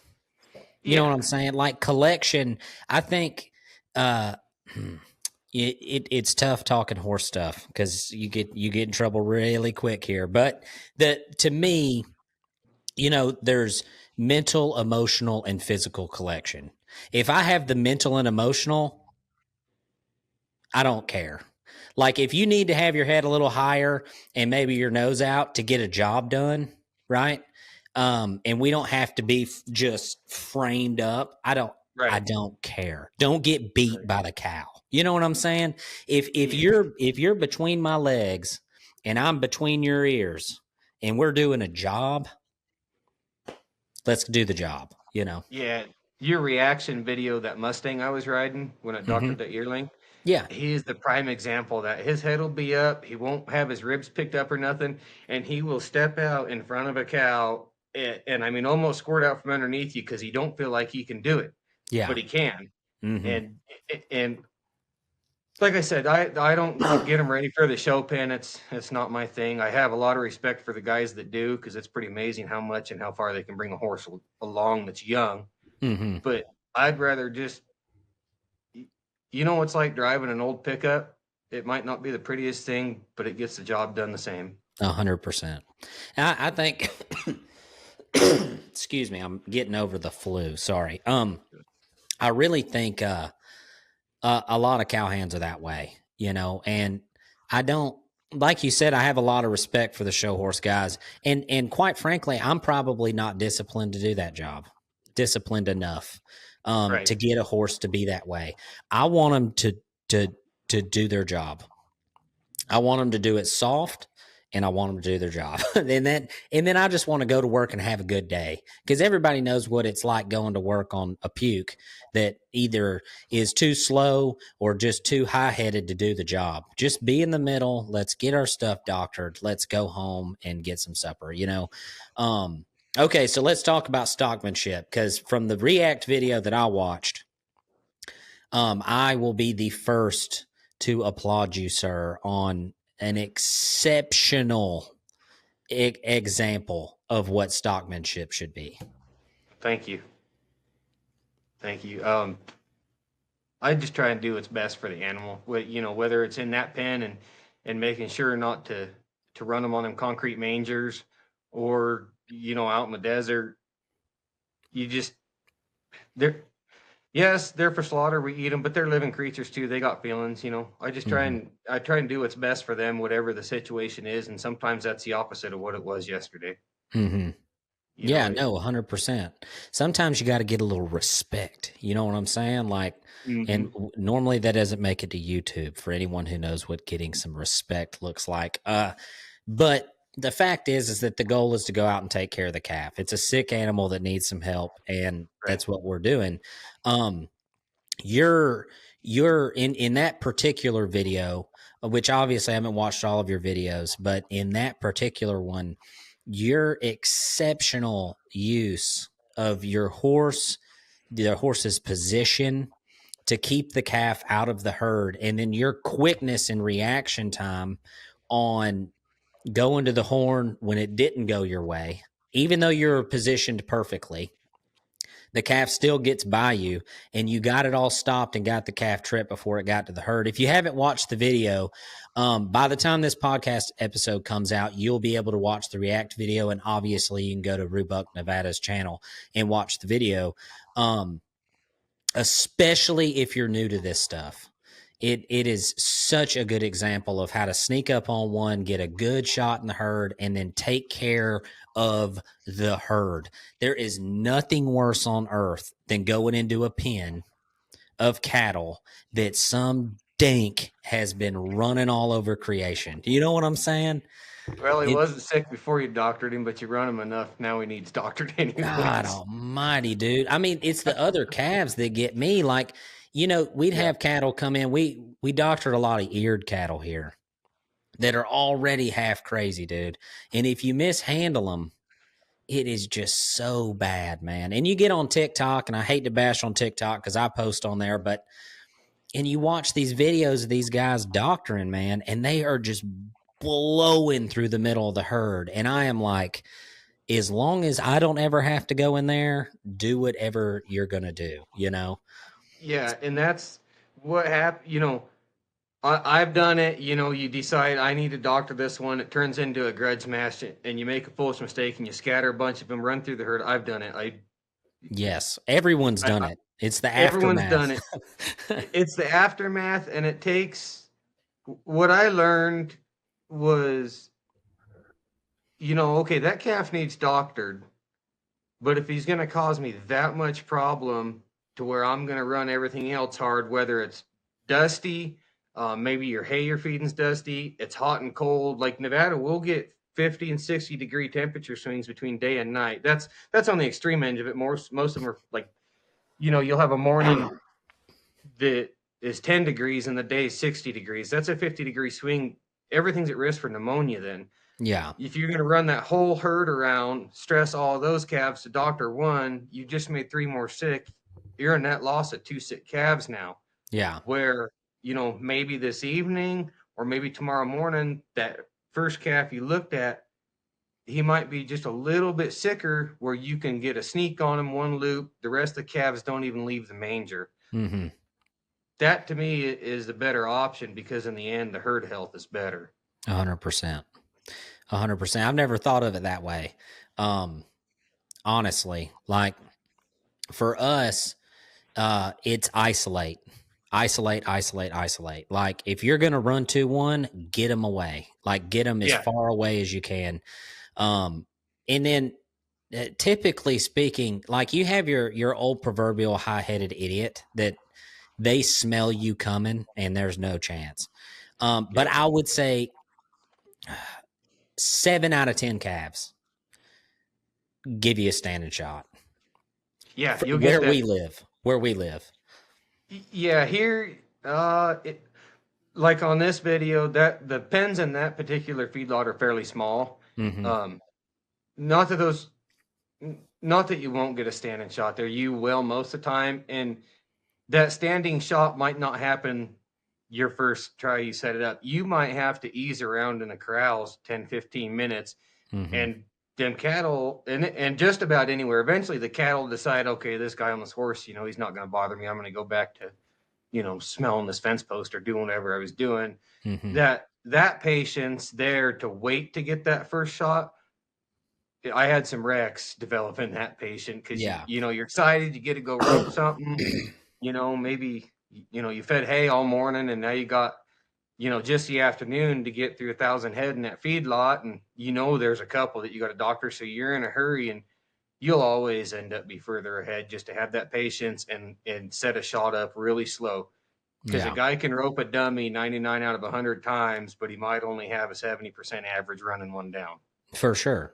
You know what yeah, I'm saying? Like collection, I think it's tough talking horse stuff because you get in trouble really quick here. But to me, there's mental, emotional, and physical collection. If I have the mental and emotional, I don't care. Like if you need to have your head a little higher and maybe your nose out to get a job done, right? And we don't have to be just framed up. I right. don't care. Don't get beat Right. by the cow. You know what I'm saying? If Yeah. you're between my legs and I'm between your ears and we're doing a job, let's do the job, Yeah, your reaction video, that Mustang I was riding when I Mm-hmm. doctored that yearling, Yeah. he is the prime example that his head will be up, he won't have his ribs picked up or nothing, and he will step out in front of a cow and I mean almost squirt out from underneath you because he don't feel like he can do it, Yeah. but he can. Mm-hmm. And like I said, I don't get him ready for the show pen. It's not my thing. I have a lot of respect for the guys that do because it's pretty amazing how much and how far they can bring a horse along that's young. Mm-hmm. But I'd rather just, it's like driving an old pickup. It might not be the prettiest thing, but it gets the job done the same. 100%. I think excuse me, I'm getting over the flu. Sorry. I really think a lot of cowhands are that way, and I don't, like you said, I have a lot of respect for the show horse guys, and quite frankly, I'm probably not disciplined to do that job, disciplined enough Right. to get a horse to be that way. I want them to do their job. I want them to do it soft, and I want them to do their job. and then I just want to go to work and have a good day because everybody knows what it's like going to work on a puke that either is too slow or just too high headed to do the job. Just be in the middle. Let's get our stuff doctored. Let's go home and get some supper. Okay, so let's talk about stockmanship because from the React video that I watched, I will be the first to applaud you, sir, on an exceptional example of what stockmanship should be. Thank you. Thank you. I just try and do what's best for the animal. Whether it's in that pen and making sure not to run them on them concrete mangers or out in the desert. You just they're Yes, they're for slaughter. We eat them, but they're living creatures too. They got feelings. I just Mm-hmm. try and do what's best for them, whatever the situation is. And sometimes that's the opposite of what it was yesterday. Mm-hmm. You Yeah, know, no, 100%. Sometimes you got to get a little respect. You know what I'm saying? Like, and Mhm. normally that doesn't make it to YouTube for anyone who knows what getting some respect looks like. But the fact is that the goal is to go out and take care of the calf. It's a sick animal that needs some help, and Right. that's what we're doing. Um, you're in that particular video, which obviously I haven't watched all of your videos, but in that particular one, your exceptional use of your horse the horse's position to keep the calf out of the herd, and then your quickness and reaction time on going to the horn when it didn't go your way, even though you're positioned perfectly, the calf still gets by you, and you got it all stopped and got the calf tripped before it got to the herd. If you haven't watched the video, by the time this podcast episode comes out, you'll be able to watch the React video, and obviously you can go to Roobuck, Nevada's channel and watch the video. Especially if you're new to this stuff. It is such a good example of how to sneak up on one, get a good shot in the herd, and then take care of the herd. There is nothing worse on earth than going into a pen of cattle that some dink has been running all over creation. Do you know what I'm saying? Well, he wasn't sick before you doctored him, but you run him enough. Now he needs doctored anyway. God almighty, dude. I mean, it's the other calves that get me. Like, we'd have cattle come in. We doctored a lot of eared cattle here that are already half crazy, dude. And if you mishandle them, it is just so bad, man. And you get on TikTok, and I hate to bash on TikTok because I post on there, and you watch these videos of these guys doctoring, man, and they are just blowing through the middle of the herd. And I am like, as long as I don't ever have to go in there, do whatever you're going to do, Yeah, and that's what happened. I've done it. You decide I need to doctor this one. It turns into a grudge match, and you make a foolish mistake, and you scatter a bunch of them, run through the herd. I've done it. Yes, everyone's done it. It's the aftermath. Everyone's done it. It's the aftermath, and it takes. What I learned was, okay, that calf needs doctored, but if he's going to cause me that much problem to where I'm going to run everything else hard, whether it's dusty, maybe your hay you're feeding's dusty, it's hot and cold. Like Nevada, we'll get 50 and 60 degree temperature swings between day and night. That's on the extreme end of it. Most of them are like, you'll have a morning that is 10 degrees and the day is 60 degrees. That's a 50-degree swing. Everything's at risk for pneumonia then. Yeah. If you're going to run that whole herd around, stress all those calves to doctor one, you just made 3 more sick. You're a net loss of 2 sick calves now. Yeah. Where, maybe this evening or maybe tomorrow morning, that first calf you looked at, he might be just a little bit sicker where you can get a sneak on him, one loop. The rest of the calves don't even leave the manger. Mm-hmm. That to me is the better option because in the end, the herd health is better. 100%. 100%. I've never thought of it that way. Honestly, like for us, it's isolate. Like if you're going to run 2-1, get them away. Like get them as far away as you can. And then typically speaking, like you have your old proverbial high-headed idiot that they smell you coming and there's no chance. But I would say 7 out of 10 calves give you a standing shot. Yeah, you'll get where we live. Yeah, here, like on this video, that the pens in that particular feedlot are fairly small. Mm-hmm. Not that you won't get a standing shot there. You will most of the time, and that standing shot might not happen your first try you set it up. You might have to ease around in the corrals 10, 15 minutes, and them cattle, and just about anywhere, eventually the cattle decide, okay, this guy on this horse, he's not going to bother me. I'm going to go back to, smelling this fence post or doing whatever I was doing. Mm-hmm. That patience there to wait to get that first shot, I had some wrecks developing that patient because, you're excited, you get to go rope something, maybe, you fed hay all morning and now you got, just the afternoon to get through 1,000 head in that feedlot. And, there's a couple that you got a doctor. So you're in a hurry and you'll always end up be further ahead just to have that patience and set a shot up really slow. Because a guy can rope a dummy 99 out of 100 times, but he might only have a 70% average running one down. For sure.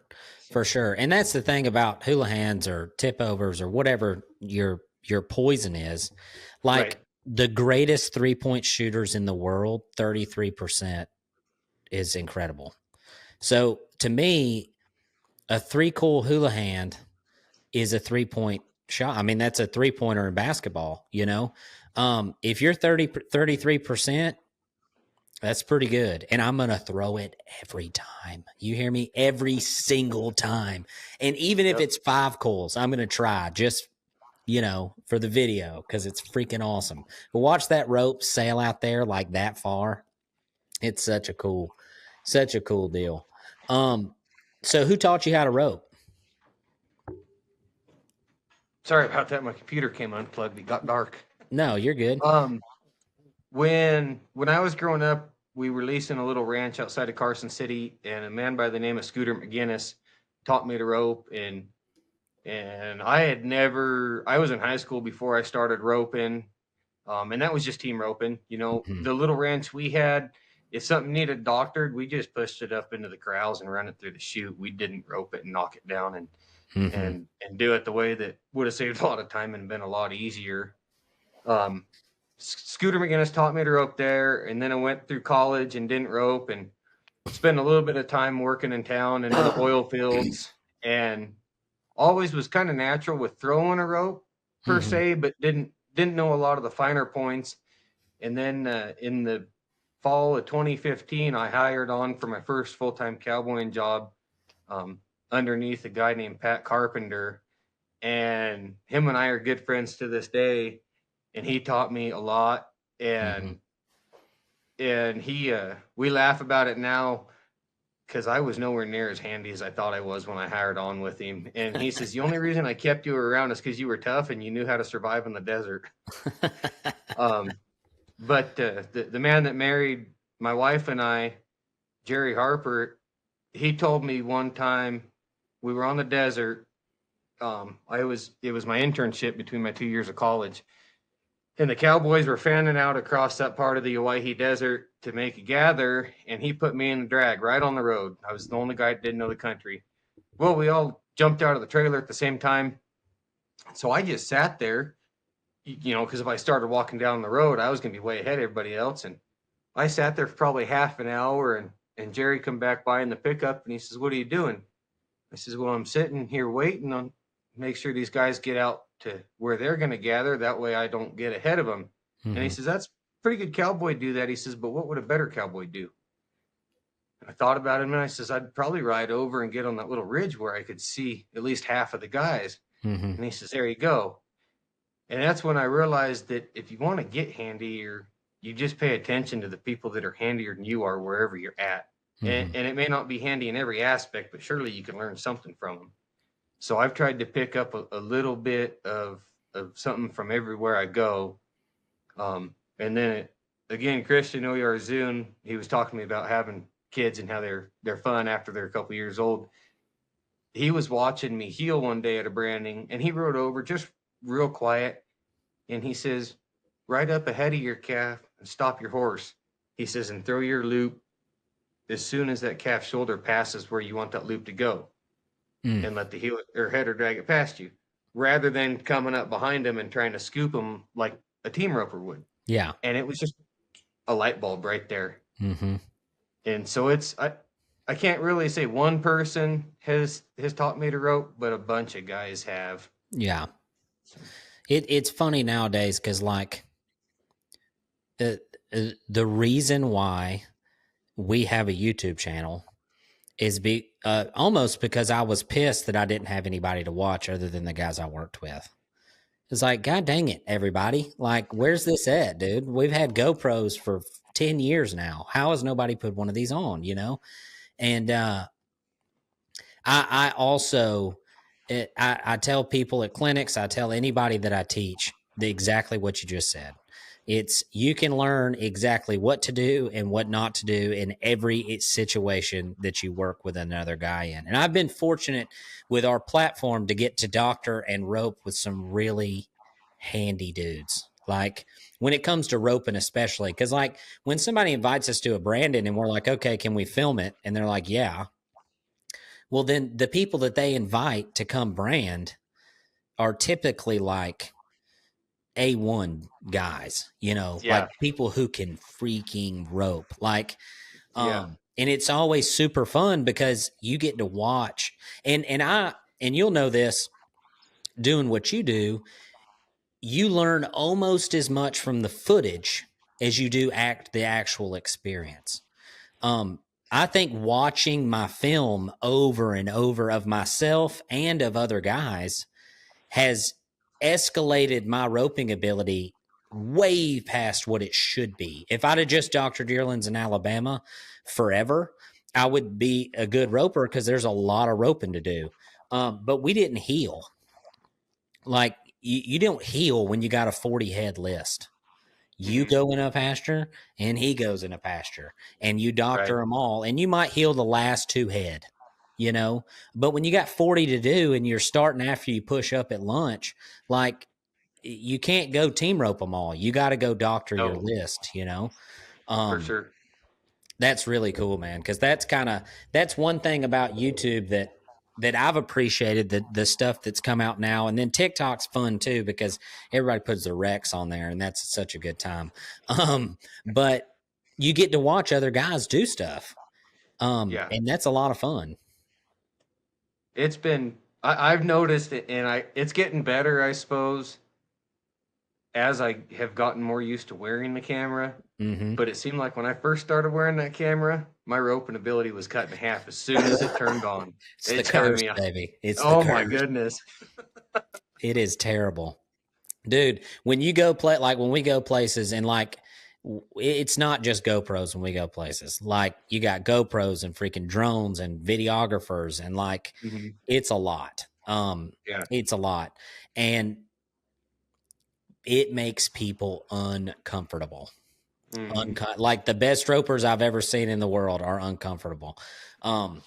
And that's the thing about hula hands or tip overs or whatever your poison is. Like the greatest 3-point shooters in the world, 33% is incredible. So to me, a 3-cool hula hand is a 3-point shot. I mean, that's a 3-pointer in basketball, you know? If you're 33%, that's pretty good. And I'm going to throw it every time. You hear me? Every single time. And even if it's 5 coals, I'm going to try just, you know, for the video, because it's freaking awesome. But watch that rope sail out there like that far. It's such a cool deal. So who taught you how to rope? Sorry about that. My computer came unplugged. It got dark. No, you're good. When I was growing up, we were leasing a little ranch outside of Carson City, and a man by the name of Scooter McGinnis taught me to rope. And I was in high school before I started roping. And that was just team roping. You know, the little ranch we had, if something needed doctored, we just pushed it up into the corrals and run it through the chute. We didn't rope it and knock it down and do it the way that would have saved a lot of time and been a lot easier. Scooter McGinnis taught me to rope there, and then I went through college and didn't rope and spent a little bit of time working in town and in the oil fields, and always was kind of natural with throwing a rope per se, but didn't know a lot of the finer points. And then in the fall of 2015, I hired on for my first full-time cowboying job underneath a guy named Pat Carpenter, and him and I are good friends to this day. And he taught me a lot, and we laugh about it now because I was nowhere near as handy as I thought I was when I hired on with him. And he says, the only reason I kept you around is because you were tough and you knew how to survive in the desert. But the man that married my wife and I, Jerry Harper, he told me one time we were on the desert. It was my internship between my 2 years of college. And the Cowboys were fanning out across that part of the Owyhee Desert to make a gather, and he put me in the drag right on the road. I was the only guy that didn't know the country. Well, we all jumped out of the trailer at the same time. So I just sat there, you know, because if I started walking down the road, I was going to be way ahead of everybody else. And I sat there for probably half an hour, and Jerry come back by in the pickup, and he says, "What are you doing?" I says, "Well, I'm sitting here waiting on make sure these guys get out to where they're going to gather. That way I don't get ahead of them." And he says, "That's pretty good cowboy do that." He says, "But what would a better cowboy do?" And I thought about it, and I says, "I'd probably ride over and get on that little ridge where I could see at least half of the guys." And he says, "There you go." And that's when I realized that if you want to get handy, you just pay attention to the people that are handier than you are wherever you're at. And it may not be handy in every aspect, but surely you can learn something from them. So I've tried to pick up a little bit of something from everywhere I go. And then again, Christian Oyarzun, he was talking to me about having kids and how they're fun after they're a couple years old. He was watching me heel one day at a branding, and he rode over just real quiet. And he says, "Right up ahead of your calf and stop your horse." He says, "And throw your loop as soon as that calf shoulder passes where you want that loop to go. And let the heel or header drag it past you, rather than coming up behind him and trying to scoop him like a team roper would." Yeah. And it was just a light bulb right there. And so I can't really say one person has taught me to rope, but a bunch of guys have. Yeah. It's funny nowadays because, like, the reason why we have a YouTube channel is almost because I was pissed that I didn't have anybody to watch other than the guys I worked with. It's like, God dang it, everybody. Like, where's this at, dude? We've had GoPros for 10 years now. How has nobody put one of these on, you know? And I also, I tell people at clinics, I tell anybody that I teach exactly what you just said. It's you can learn exactly what to do and what not to do in every situation that you work with another guy in. And I've been fortunate with our platform to get to doctor and rope with some really handy dudes. Like when it comes to roping, especially because like when somebody invites us to a branding and we're like, okay, can we film it? And they're like, yeah. Well, then the people that they invite to come brand are typically like A1 guys, you know, like people who can freaking rope. Like, and it's always super fun because you get to watch and you'll know this. doing what you do, you learn almost as much from the footage as you do the actual experience. I think watching my film over and over of myself and of other guys has escalated my roping ability way past what it should be. If I'd have just doctored yearlings in Alabama forever, I would be a good roper because there's a lot of roping to do. But we didn't heal. Like you don't heal when you got a 40 head list. You Mm-hmm. go in a pasture and he goes in a pasture and you doctor Right. them all and you might heal the last 2 head, you know, but when you got 40 to do and you're starting after you push up at lunch, like you can't go team rope them all. You got to go doctor your No, list, you know? for Um, sure. that's really cool, man. Cause that's one thing about YouTube that I've appreciated the stuff that's come out now. And then TikTok's fun too, because everybody puts their Rex on there and that's such a good time. But you get to watch other guys do stuff. Yeah. And that's a lot of fun. It's been, I've noticed it, and it's getting better, I suppose, as I have gotten more used to wearing the camera. Mm-hmm. But it seemed like when I first started wearing that camera, my roping ability was cut in half as soon as it turned on. It's the It, I curse, mean, baby. It's the oh my curse. goodness. It is terrible. Dude, when you go play, like when we go places and like, it's not just GoPros when we go places. Like you got GoPros and freaking drones and videographers and like, Mhm. it's a lot. Yeah. It's a lot. And it makes people uncomfortable. Hmm. Like the best ropers I've ever seen in the world are uncomfortable. Um,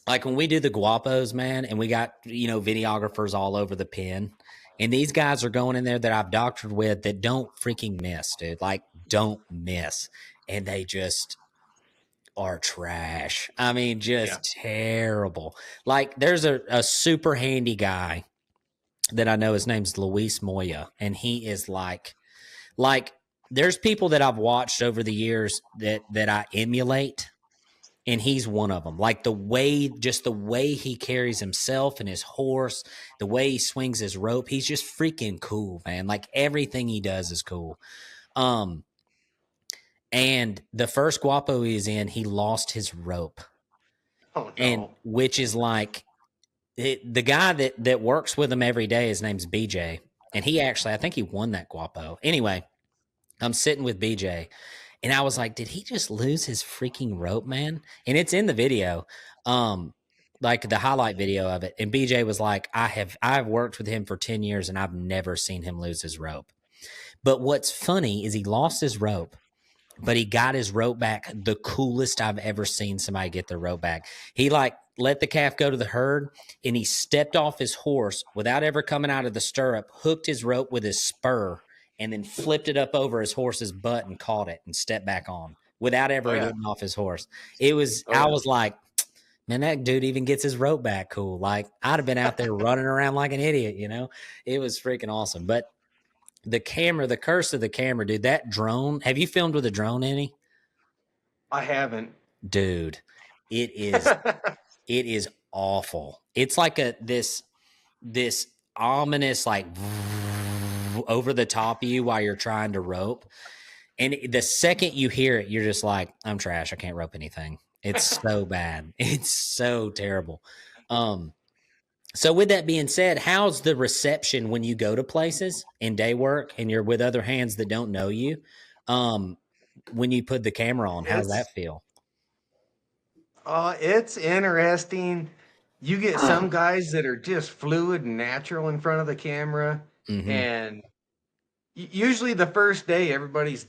like when we do the guapos, man, and we got, you know, videographers all over the pen, and these guys are going in there that I've doctored with that don't freaking miss, dude. Like, don't miss. And they just are trash. I mean, Yeah. just terrible. Like, there's a super handy guy that I know. His name's Luis Moya, and he is like, there's people that I've watched over the years that I emulate, and he's one of them. Like just the way he carries himself and his horse, the way he swings his rope, he's just freaking cool, man. Like everything he does is cool. Um, and the first guapo he's in, he lost his rope, Oh and no. which is like the guy that works with him every day. His name's BJ, and he actually, I think he won that guapo. Anyway, I'm sitting with BJ, and I was like, did he just lose his freaking rope, man? And it's in the video, like the highlight video of it. And BJ was like, I've worked with him for 10 years and I've never seen him lose his rope. But what's funny is he lost his rope, but he got his rope back the coolest I've ever seen somebody get their rope back. He like let the calf go to the herd and he stepped off his horse without ever coming out of the stirrup, hooked his rope with his spur, and then flipped it up over his horse's butt and caught it and stepped back on without Oh ever yeah. getting off his horse. Oh I yeah. was like, man, that dude even gets his rope back cool. Like I'd have been out there running around like an idiot, you know? It was freaking awesome. But the curse of the camera, dude, that drone, have you filmed with a drone any? I haven't. Dude, it is it is awful. It's like this ominous like over the top of you while you're trying to rope. And the second you hear it, you're just like, I'm trash. I can't rope anything. It's so bad. It's so terrible. Um, so with that being said, how's the reception when you go to places in day work and you're with other hands that don't know you? Um, when you put the camera on, how's It's that feel? it's interesting. You get some guys that are just fluid and natural in front of the camera, Mm-hmm. and usually the first day everybody's,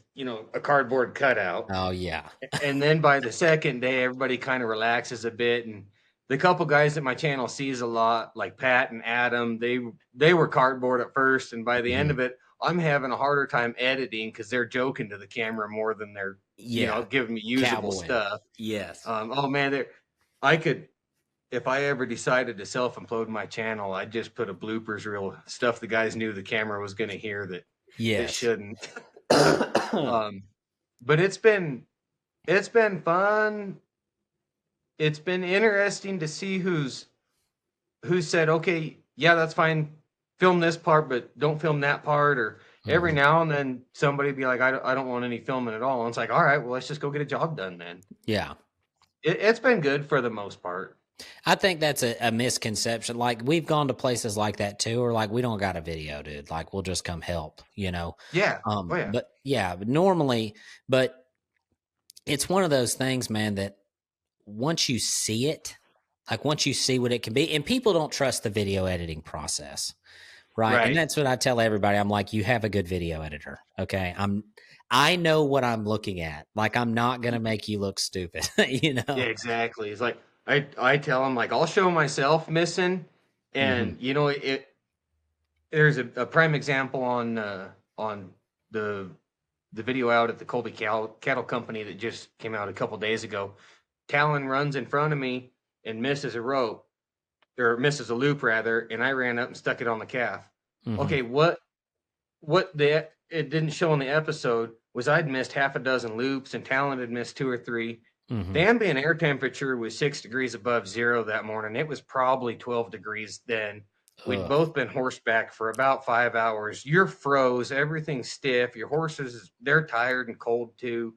a cardboard cutout. Oh yeah. And then by the second day everybody kind of relaxes a bit, and the couple guys that my channel sees a lot, like Pat and Adam, they were cardboard at first, and by the end Mm-hmm. of it I'm having a harder time editing because they're joking to the camera more than they're Yeah. giving me usable Cowboy. stuff. Yes. Oh man, I could, if I ever decided to self-implode my channel, I'd just put a bloopers reel, stuff the guys knew the camera was going to hear that it Yes. shouldn't. um, but it's been fun. It's been interesting to see who said, okay, yeah, that's fine. film this part, but don't film that part. Or every Mhm. now and then somebody be like, I don't want any filming at all. And it's like, all right, well, let's just go get a job done then. Yeah. It's been good for the most part. I think that's a misconception. Like we've gone to places like that too, or like we don't got a video, dude. Like we'll just come help, you know. Yeah. Oh yeah. But yeah, but normally, but it's one of those things, man, that once you see it, like once you see what it can be, and people don't trust the video editing process, right? And Right. that's what I tell everybody. I'm like, you have a good video editor, okay? I know what I'm looking at. Like I'm not gonna make you look stupid, you Yeah, know. exactly. It's like I tell them like I'll show myself missing, Hmm. and it. There's a prime example on the the video out at the Colby Cattle Company that just came out a couple days ago. Talon runs in front of me and misses a rope, or misses a loop rather, and I ran up and stuck it on the calf. Hmm. Okay, what the it didn't show in the episode was I'd missed half a dozen loops and Talon had missed two or three. The Hmm. ambient air temperature was 6 degrees above zero that morning. It was probably 12 degrees then. We'd Ugh. both been horseback for about 5 hours. You're froze, everything's stiff. Your horses, they're tired and cold too.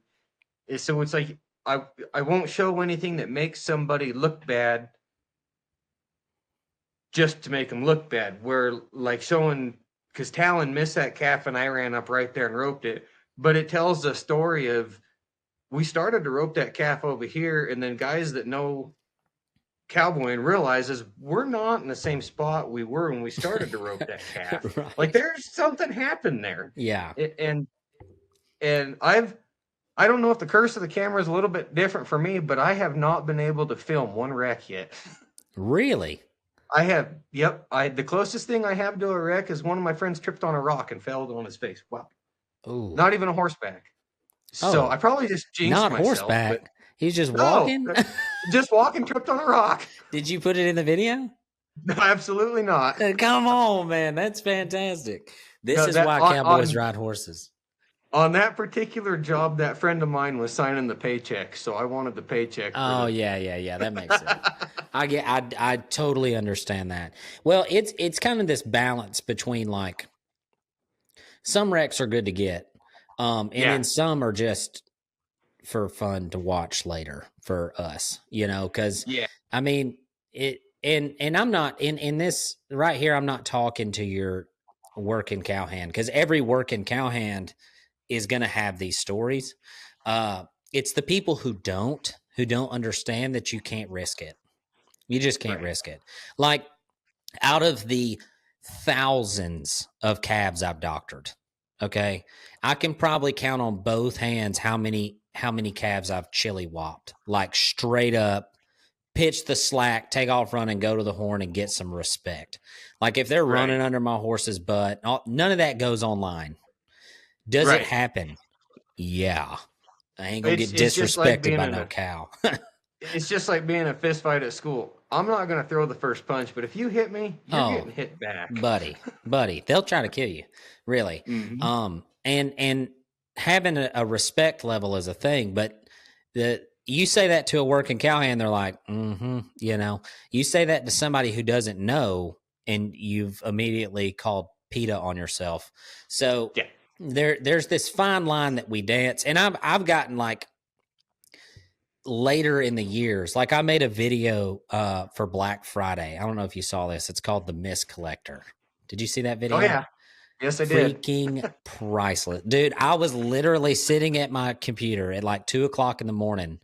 So it's like I won't show anything that makes somebody look bad just to make them look bad. Where like showing, because Talon missed that calf and I ran up right there and roped it, but it tells the story of we started to rope that calf over here, and then guys that know Cowboy and realizes we're not in the same spot we were when we started to rope that calf. Like Right. there's something happened there. Yeah. And I don't know if the curse of the camera is a little bit different for me, but I have not been able to film one wreck yet. Really? I have, yep. The closest thing I have to a wreck is one of my friends tripped on a rock and fell on his face. Wow. Ooh. Not even a horseback. So Oh, I probably just jinxed not myself, but horseback. He's just no, walking. just walking tripped on a rock. Did you put it in the video? No, absolutely not. Come on, man. That's fantastic. This No, is that why cowboys ride horses. on that particular job, that friend of mine was signing the paycheck, so I wanted the paycheck for Oh the. yeah, yeah, yeah. That makes sense. I totally understand that. Well, it's kind of this balance between like some wrecks are good to get, and Yeah, then some are just for fun to watch later for us, you know, because yeah, I mean it and I'm not in this right here, I'm not talking to your working cowhand because every working cowhand is gonna have these stories. It's the people who don't understand that you can't risk it. You just can't right, risk it. Like out of the thousands of calves I've doctored, okay, I can probably count on both hands how many calves I've chili whopped, like straight up pitch the slack, take off running, go to the horn, and get some respect. Like if they're right, running under my horse's butt, none of that goes online. Does it right. happen? Yeah, I ain't gonna It's get it's just like disrespected being by in no a cow. it's just like being in a fist fight at school. I'm not gonna throw the first punch, but if you hit me, you're Oh, getting hit back. buddy, they'll try to kill you, really. Hmm. And having a respect level is a thing, but you say that to a working cowhand, they're like, mm-hmm, you know. You say that to somebody who doesn't know, and you've immediately called PETA on yourself. So Yeah. there's this fine line that we dance, and I've gotten like later in the years. Like I made a video for Black Friday. I don't know if you saw this. It's called The Mist Collector. Did you see that Oh video? yeah. Yes, I did. Freaking priceless. Dude, I was literally sitting at my computer at like 2 o'clock in the morning,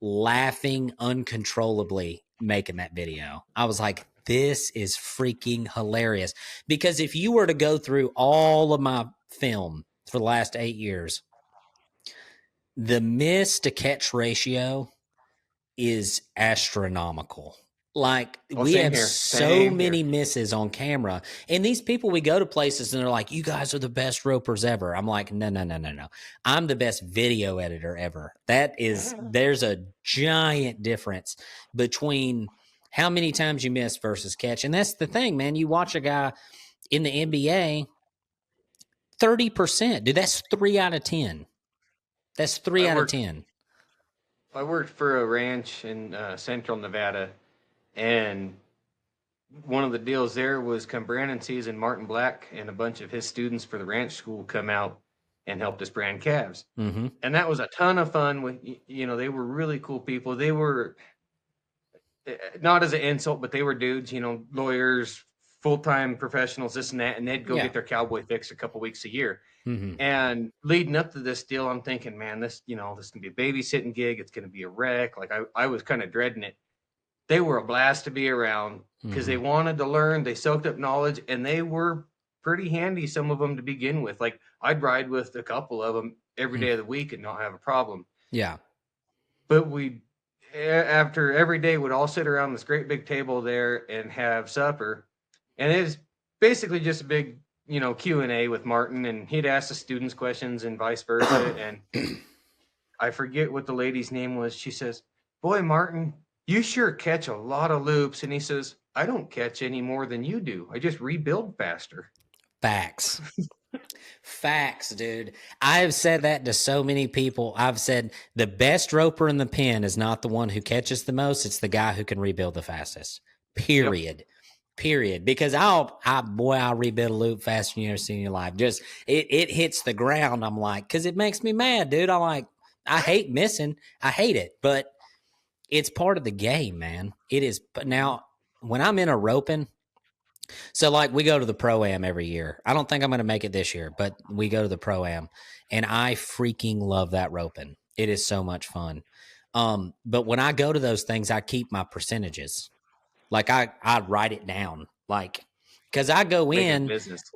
laughing uncontrollably making that video. I was like, this is freaking hilarious. Because if you were to go through all of my film for the last 8 years, the miss to catch ratio is astronomical. Like Oh, we same have here. so Same here. many misses on camera, and these people, we go to places and they're like, "You guys are the best ropers ever." I'm like, "No, no, no, no, no. I'm the best video editor ever." There's a giant difference between how many times you miss versus catch, and that's the thing, man. You watch a guy in the NBA, 30%, dude. That's 3 out of 10. That's three I out of worked 10. I worked for a ranch in Central Nevada, and one of the deals there was come branding season, Martin Black and a bunch of his students for the ranch school come out and helped us brand calves. Mm-hmm. And that was a ton of fun. With, you know, they were really cool people. They were not as an insult, but they were dudes, you know, lawyers, full-time professionals, this and that, and they'd go Yeah. get their cowboy fix a couple weeks a year. Mm-hmm. And leading up to this deal, I'm thinking, man, this, you know, this can be a babysitting gig. It's going to be a wreck. Like I was kind of dreading it. They were a blast to be around because they wanted to learn. They soaked up knowledge, and they were pretty handy, some of them to begin with. Like I'd ride with a couple of them every day of the week and not have a problem. Yeah. But we, after every day, would all sit around this great big table there and have supper. And it's basically just a big, you know, Q&A with Martin, and he'd ask the students questions and vice versa. And I forget what the lady's name was. She says, "Boy, Martin, you sure catch a lot of loops." And he says, "I don't catch any more than you do. I just rebuild faster." Facts. Facts, dude. I've said that to so many people. I've said the best roper in the pen is not the one who catches the most. It's the guy who can rebuild the fastest. Period. Yep. Period. Because I'll rebuild a loop faster than you ever seen in your life. Just it hits the ground. I'm like, because it makes me mad, dude. I hate missing. I hate it, but it's part of the game, man. It is. But now when I'm in a roping, so like we go to the Pro-Am every year. I don't think I'm going to make it this year, but we go to the Pro-Am, and I freaking love that roping. It is so much fun. But when I go to those things, I keep my percentages. Like I write it down, like, because I go in,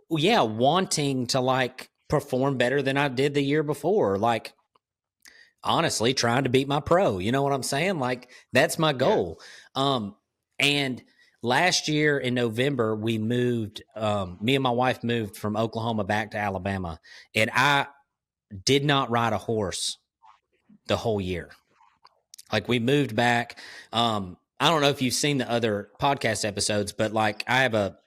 wanting to like perform better than I did the year before. Like, honestly, trying to beat my pro. You know what I'm saying? Like, that's my goal. Yeah. And last year in November, we moved, me and my wife moved from Oklahoma back to Alabama, and I did not ride a horse the whole year. Like, we moved back. I don't know if you've seen the other podcast episodes, but like I have an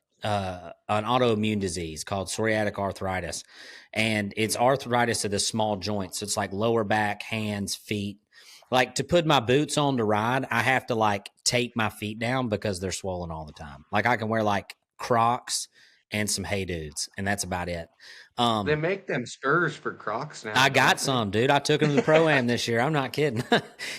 autoimmune disease called psoriatic arthritis, and it's arthritis of the small joints. So it's like lower back, hands, feet. Like, to put my boots on to ride, I have to like tape my feet down because they're swollen all the time. Like, I can wear like Crocs and some Hey Dudes, and that's about it. They make them spurs for Crocs now. I got some, dude. I took them to the Pro-Am this year. I'm not kidding.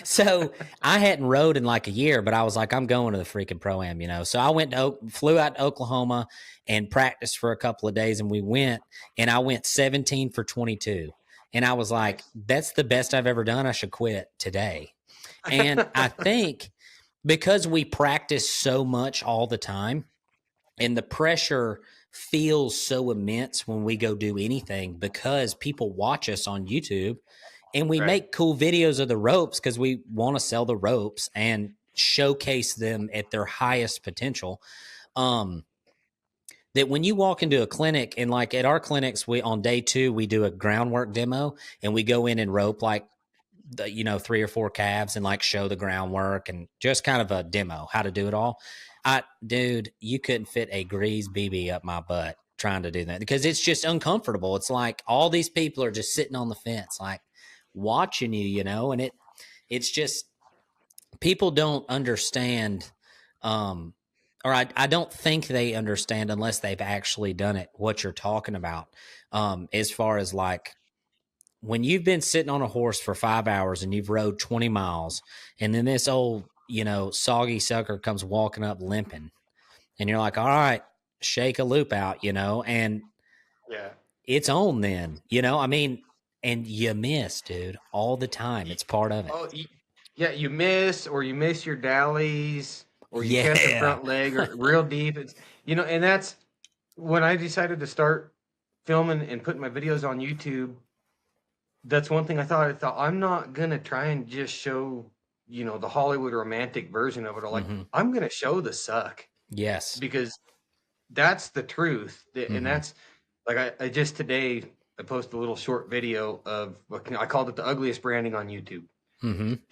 So I hadn't rode in like a year, but I was like, I'm going to the freaking Pro-Am, you know? So I flew out to Oklahoma and practiced for a couple of days, and we went, and I went 17 for 22. And I was like, that's the best I've ever done. I should quit today. And I think because we practice so much all the time, and the pressure feels so immense when we go do anything, because people watch us on YouTube and we make cool videos of the ropes because we want to sell the ropes and showcase them at their highest potential. That when you walk into a clinic, and like at our clinics, on day 2, we do a groundwork demo, and we go in and rope like 3 or 4 calves and like show the groundwork and just kind of a demo, how to do it all. Dude, you couldn't fit a greased BB up my butt trying to do that, because it's just uncomfortable. It's like all these people are just sitting on the fence, like watching you, you know, and it's just, people don't understand, or I don't think they understand unless they've actually done it, what you're talking about, as far as like, when you've been sitting on a horse for 5 hours and you've rode 20 miles, and then this old, soggy sucker comes walking up limping, and you're like, all right, shake a loop out, and it's on then, I mean, and you miss, dude, all the time. It's part of it. Oh, yeah, you miss your dallies, or you catch the front leg or real deep. It's, and that's when I decided to start filming and putting my videos on YouTube. That's one thing I thought I'm not going to try and just show, the Hollywood romantic version of it. Or like, I'm going to show the suck. Yes. Because that's the truth. And that's like, I just today, I posted a little short video of, I called it the ugliest branding on YouTube.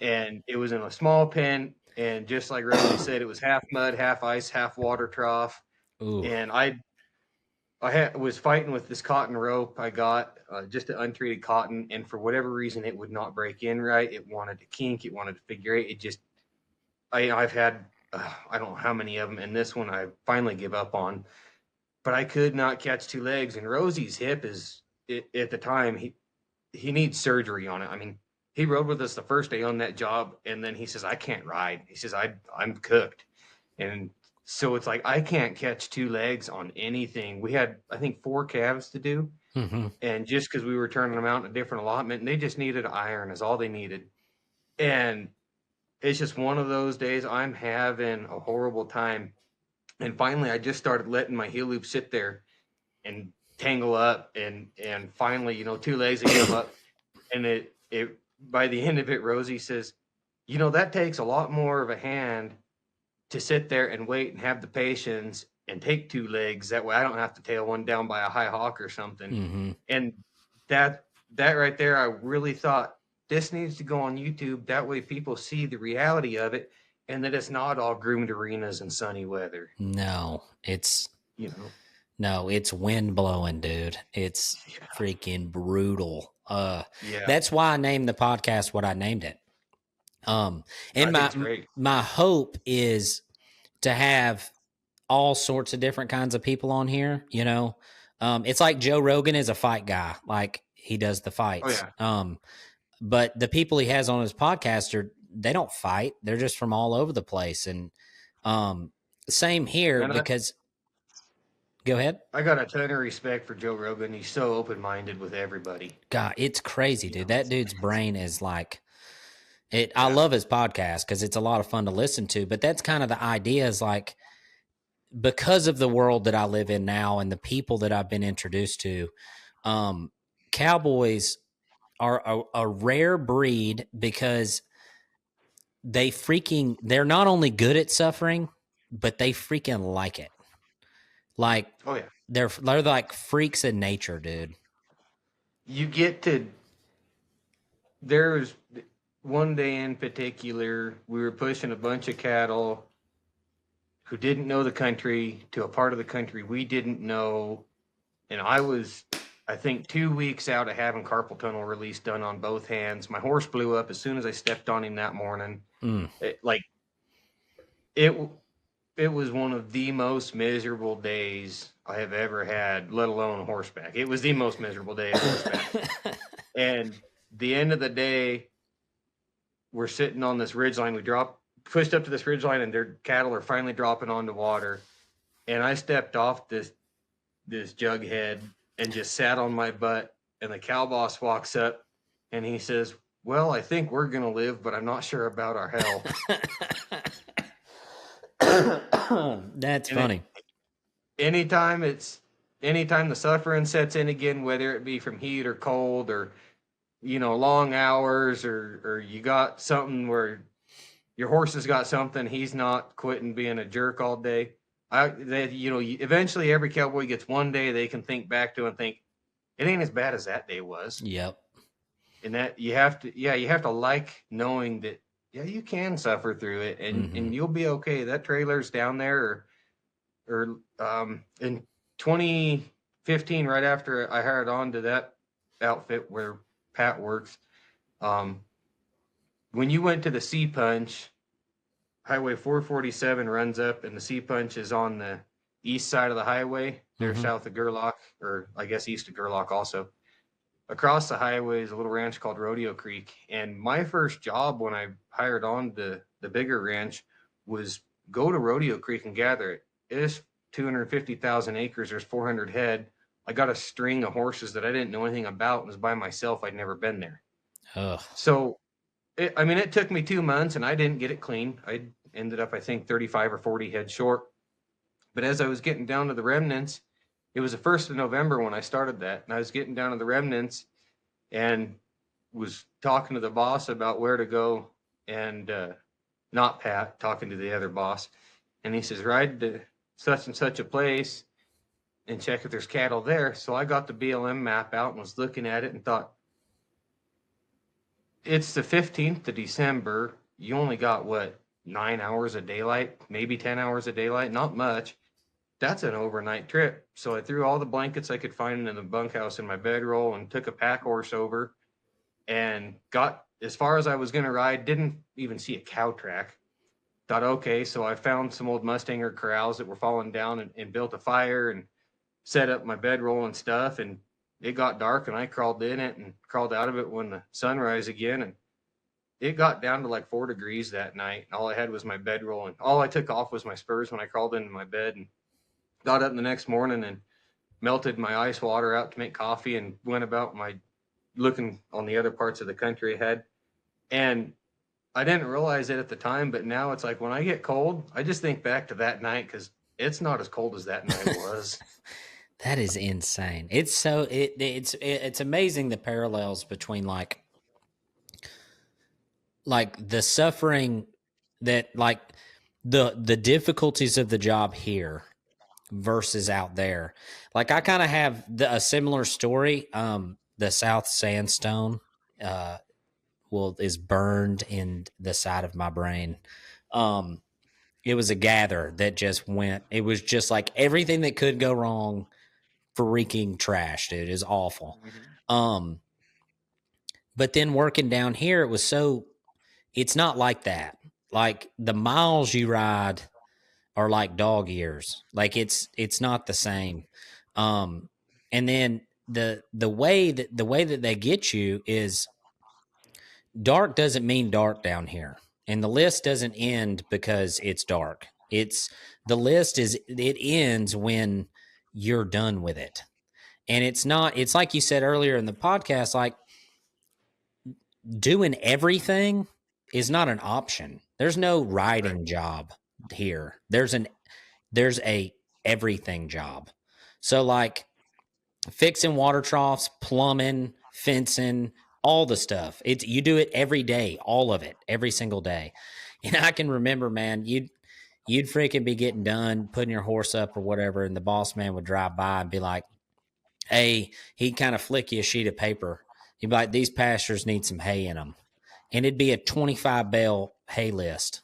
And it was in a small pen. And just like Rosie said, it was half mud, half ice, half water trough. Ooh. And I was fighting with this cotton rope I got, just an untreated cotton, and for whatever reason, it would not break in right. It wanted to kink. It wanted to figure eight. It just, I've had I don't know how many of them. And this one I finally give up on. But I could not catch two legs. And Rosie's hip is at the time he needs surgery on it. I mean, he rode with us the first day on that job, and then he says, I can't ride. He says, I'm cooked. And so it's like I can't catch two legs on anything. We had, I think, 4 calves to do. Mm-hmm. And just because we were turning them out in a different allotment, and they just needed iron is all they needed. And it's just one of those days I'm having a horrible time. And finally I just started letting my heel loop sit there and tangle up, and finally, 2 legs would come up, and it by the end of it, Rosie says, that takes a lot more of a hand to sit there and wait and have the patience and take 2 legs. That way I don't have to tail one down by a high hawk or something. Mm-hmm. And that right there, I really thought this needs to go on YouTube. That way people see the reality of it, and that it's not all groomed arenas and sunny weather. No, it's No, it's wind blowing, dude. It's freaking brutal. That's why I named the podcast what I named it. And my hope is to have all sorts of different kinds of people on here. It's like Joe Rogan is a fight guy, like he does the fights. Oh, yeah. But the people he has on his podcast they don't fight. They're just from all over the place. And same here because. Go ahead. I got a ton of respect for Joe Rogan. He's so open-minded with everybody. God, it's crazy, dude. That dude's brain is like it. Yeah. I love his podcast because it's a lot of fun to listen to. But that's kind of the idea is like because of the world that I live in now and the people that I've been introduced to, cowboys are a rare breed because they're not only good at suffering, but they freaking like it. Like, oh yeah, they're like freaks in nature, dude. You get to. There was one day in particular, we were pushing a bunch of cattle who didn't know the country to a part of the country we didn't know, and I was, I think, 2 weeks out of having carpal tunnel release done on both hands. My horse blew up as soon as I stepped on him that morning. It was one of the most miserable days I have ever had, let alone horseback. It was the most miserable day of horseback. And the end of the day, we're sitting on this ridgeline. We pushed up to this ridgeline, and their cattle are finally dropping onto water. And I stepped off this jughead and just sat on my butt. And the cow boss walks up, and he says, "Well, I think we're going to live, but I'm not sure about our health." That's funny. Anytime the suffering sets in again, whether it be from heat or cold or, long hours or you got something where your horse has got something, he's not quitting being a jerk all day. Eventually every cowboy gets one day they can think back to and think, it ain't as bad as that day was. Yep. And that you have to like knowing that, you can suffer through it, and you'll be okay. That trailer's down there, or in 2015, right after I hired on to that outfit where Pat works, when you went to the C Punch, Highway 447 runs up, and the C Punch is on the east side of the highway. They're south of Gerlach, or I guess east of Gerlach also. Across the highway is a little ranch called Rodeo Creek. And my first job when I hired on the bigger ranch was go to Rodeo Creek and gather it. It is 250,000 acres. There's 400 head. I got a string of horses that I didn't know anything about and was by myself. I'd never been there. Ugh. So, it took me 2 months and I didn't get it clean. I ended up, I think, 35 or 40 head short. But as I was getting down to the remnants, it was the 1st of November when I started that, and I was getting down to the remnants and was talking to the boss about where to go, and not Pat, talking to the other boss. And he says, ride to such and such a place and check if there's cattle there. So I got the BLM map out and was looking at it and thought, it's the 15th of December. You only got, 9 hours of daylight, maybe 10 hours of daylight, not much. That's an overnight trip. So I threw all the blankets I could find in the bunkhouse in my bedroll and took a pack horse over and got as far as I was going to ride. Didn't even see a cow track. thought, okay, so I found some old Mustanger corrals that were falling down and built a fire and set up my bedroll and stuff. And it got dark and I crawled in it and crawled out of it when the sunrise again. And it got down to like 4 degrees that night. All I had was my bedroll and all I took off was my spurs when I crawled into my bed, and got up the next morning and melted my ice water out to make coffee and went about my looking on the other parts of the country ahead. And I didn't realize it at the time, but now it's like when I get cold, I just think back to that night because it's not as cold as that night was. That is insane. It's so it's amazing the parallels between like the suffering that like the difficulties of the job here versus out there. Like I kind of have a similar story. The South Sandstone is burned in the side of my brain. It was a gather that just went. It was just like everything that could go wrong, freaking trash, dude. It is awful. But then working down here, it was so. It's not like that. Like the miles you ride are like dog years. Like it's not the same. And then the way that they get you is dark doesn't mean dark down here. And the list doesn't end because it's dark. It ends when you're done with it. And it's like you said earlier in the podcast, like doing everything is not an option. There's no riding job here. There's a everything job. So like fixing water troughs, plumbing, fencing, all the stuff. You do it every day, all of it, every single day. And I can remember, man, you'd freaking be getting done putting your horse up or whatever, and the boss man would drive by and be like, hey, he'd kind of flick you a sheet of paper. He'd be like, these pastures need some hay in them. And it'd be a 25 bale hay list.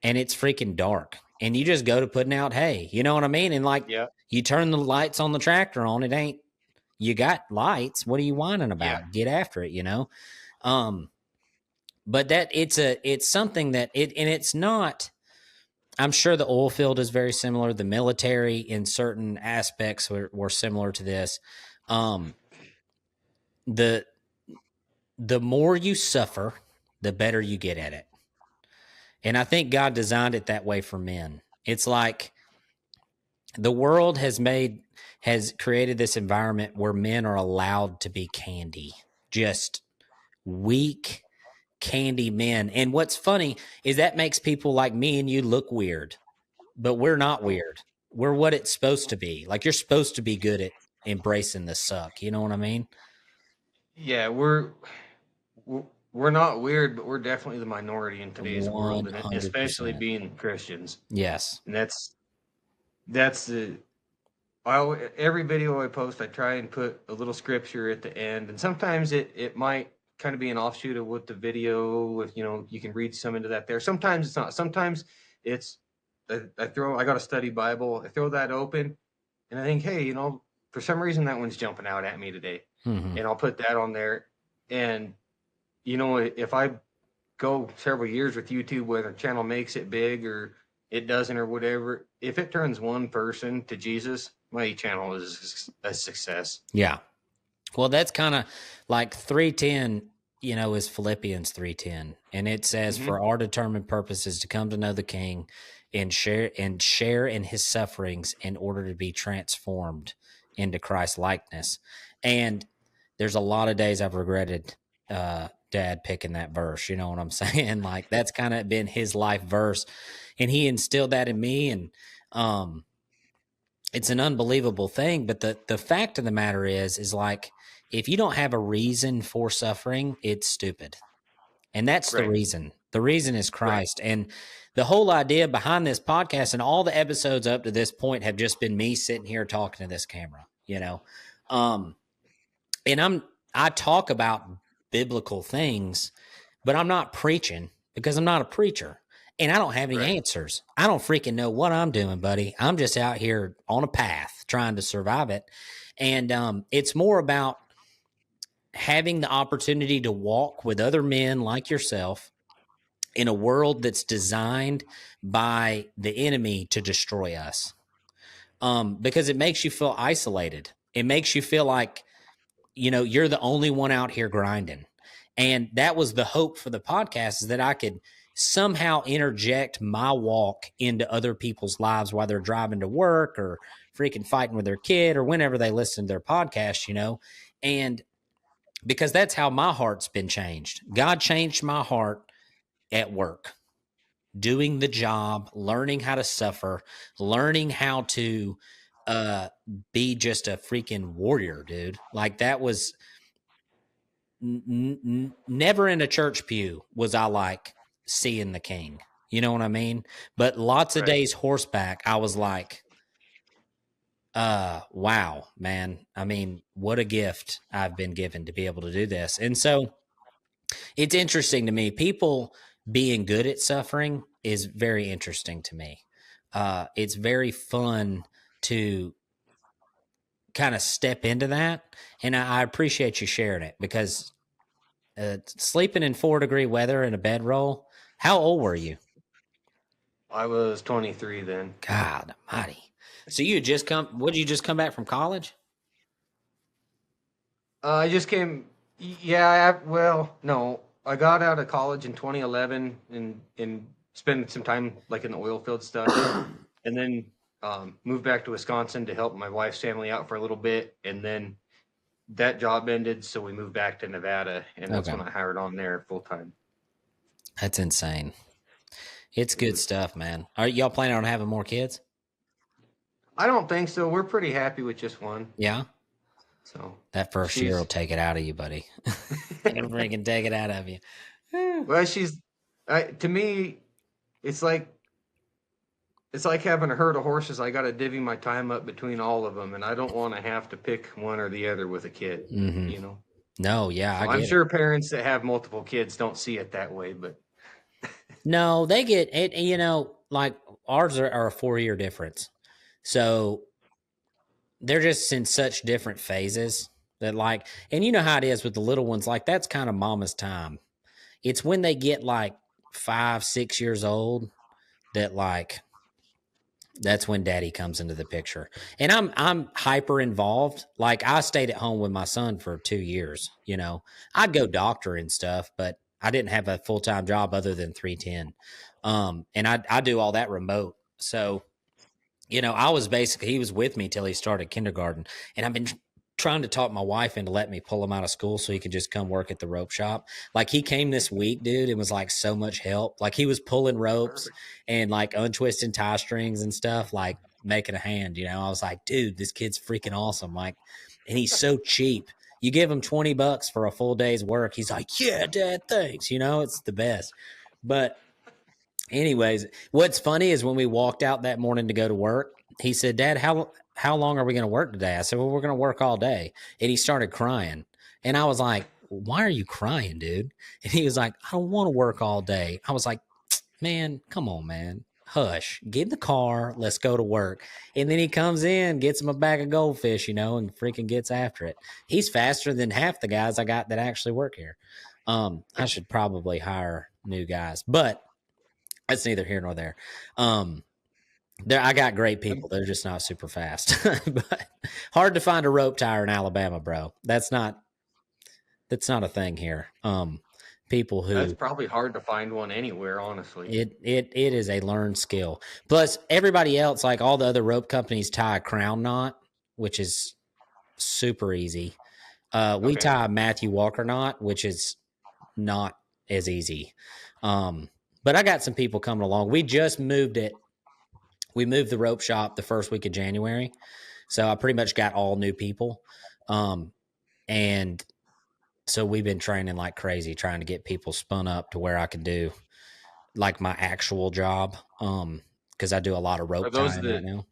And it's freaking dark. And you just go to putting out hay. You know what I mean? And like, you turn the lights on the tractor on, it ain't, you got lights. What are you whining about? Yeah. Get after it, you know? But that it's something that and it's not, I'm sure the oil field is very similar. The military in certain aspects were similar to this. The more you suffer, the better you get at it. And I think God designed it that way for men. It's like the world has created this environment where men are allowed to be candy, just weak candy men. And what's funny is that makes people like me and you look weird, but we're not weird. We're what it's supposed to be. Like you're supposed to be good at embracing the suck. You know what I mean? Yeah, we're not weird, but we're definitely the minority in today's 100%. World, and especially being Christians. Yes. And every video I post, I try and put a little scripture at the end, and sometimes it might kind of be an offshoot of what the video, if you can read some into that there. Sometimes it's not. Sometimes it's I got a study Bible, I throw that open, and I think, hey, for some reason that one's jumping out at me today, and I'll put that on there. And if I go several years with YouTube, whether the channel makes it big or it doesn't or whatever, if it turns one person to Jesus, my channel is a success. Yeah. Well, that's kind of like 3:10, is Philippians 3:10. And it says, for our determined purpose is to come to know the King and share in his sufferings in order to be transformed into Christ's likeness. And there's a lot of days I've regretted Dad picking that verse. You know what I'm saying? Like that's kind of been his life verse, and he instilled that in me. And it's an unbelievable thing. But the fact of the matter is like, if you don't have a reason for suffering, it's stupid. And that's the reason. The reason is Christ. Right. And the whole idea behind this podcast and all the episodes up to this point have just been me sitting here talking to this camera, and I talk about biblical things, but I'm not preaching because I'm not a preacher and I don't have any answers. I don't freaking know what I'm doing, buddy. I'm just out here on a path trying to survive it. And it's more about having the opportunity to walk with other men like yourself in a world that's designed by the enemy to destroy us. Because it makes you feel isolated. It makes you feel like, you're the only one out here grinding. And that was the hope for the podcast, is that I could somehow interject my walk into other people's lives while they're driving to work or freaking fighting with their kid or whenever they listen to their podcast, and because that's how my heart's been changed. God changed my heart at work, doing the job, learning how to suffer, learning how to be just a freaking warrior, dude. Like that was never in a church pew was I like seeing the king. You know what I mean? But lots of Right. days horseback, I was like, wow, man. I mean, what a gift I've been given to be able to do this. And so it's interesting to me. People being good at suffering is very interesting to me. It's very fun to kind of step into that. And I appreciate you sharing it, because sleeping in 4-degree weather in a bedroll. How old were you? I was 23 then. God almighty. So you had just come, would you just come back from college? I just came. Yeah. Well, no. I got out of college in 2011 and spent some time like in the oil field stuff, and then moved back to Wisconsin to help my wife's family out for a little bit, and then that job ended, so we moved back to Nevada, and that's Okay. when I hired on there full time. That's insane. It's good stuff, man. Are y'all planning on having more kids? I don't think so. We're pretty happy with just one. Yeah. So That first year will take it out of you, buddy. It'll freaking take it out of you. Well, to me, it's like having a herd of horses. I got to divvy my time up between all of them, and I don't want to have to pick one or the other with a kid. Mm-hmm. No, yeah, So I'm sure parents that have multiple kids don't see it that way, but no, they get it. Like ours are a 4-year difference, so they're just in such different phases that, like, and you know how it is with the little ones. Like that's kind of mama's time. It's when they get like 5, 6 years old that like that's when daddy comes into the picture. And I'm hyper involved. Like I stayed at home with my son for 2 years. I'd go doctor and stuff, but I didn't have a full-time job other than 310. And I do all that remote. So, I was he was with me till he started kindergarten, and I've been trying to talk my wife into letting me pull him out of school so he could just come work at the rope shop. Like he came this week, dude. It was like so much help. Like he was pulling ropes and like untwisting tie strings and stuff, like making a hand, I was like, dude, this kid's freaking awesome. Like, and he's so cheap. You give him $20 for a full day's work. He's like, yeah, dad, thanks. It's the best. But anyways, what's funny is when we walked out that morning to go to work, he said, Dad, how long are we going to work today? I said, well, we're going to work all day. And he started crying. And I was like, why are you crying, dude? And he was like, I don't want to work all day. I was like, man, come on, man. Hush, get in the car. Let's go to work. And then he comes in, gets him a bag of goldfish, and freaking gets after it. He's faster than half the guys I got that actually work here. I should probably hire new guys, but that's neither here nor there. I got great people. They're just not super fast. But hard to find a rope tire in Alabama, bro. That's not a thing here. People who that's probably hard to find one anywhere, honestly. It is a learned skill. Plus, everybody else, like all the other rope companies, tie a crown knot, which is super easy. We tie a Matthew Walker knot, which is not as easy. But I got some people coming along. We just moved it. We moved the rope shop the first week of January. So I pretty much got all new people. And so we've been training like crazy, trying to get people spun up to where I can do like my actual job. Because I do a lot of rope tying right now.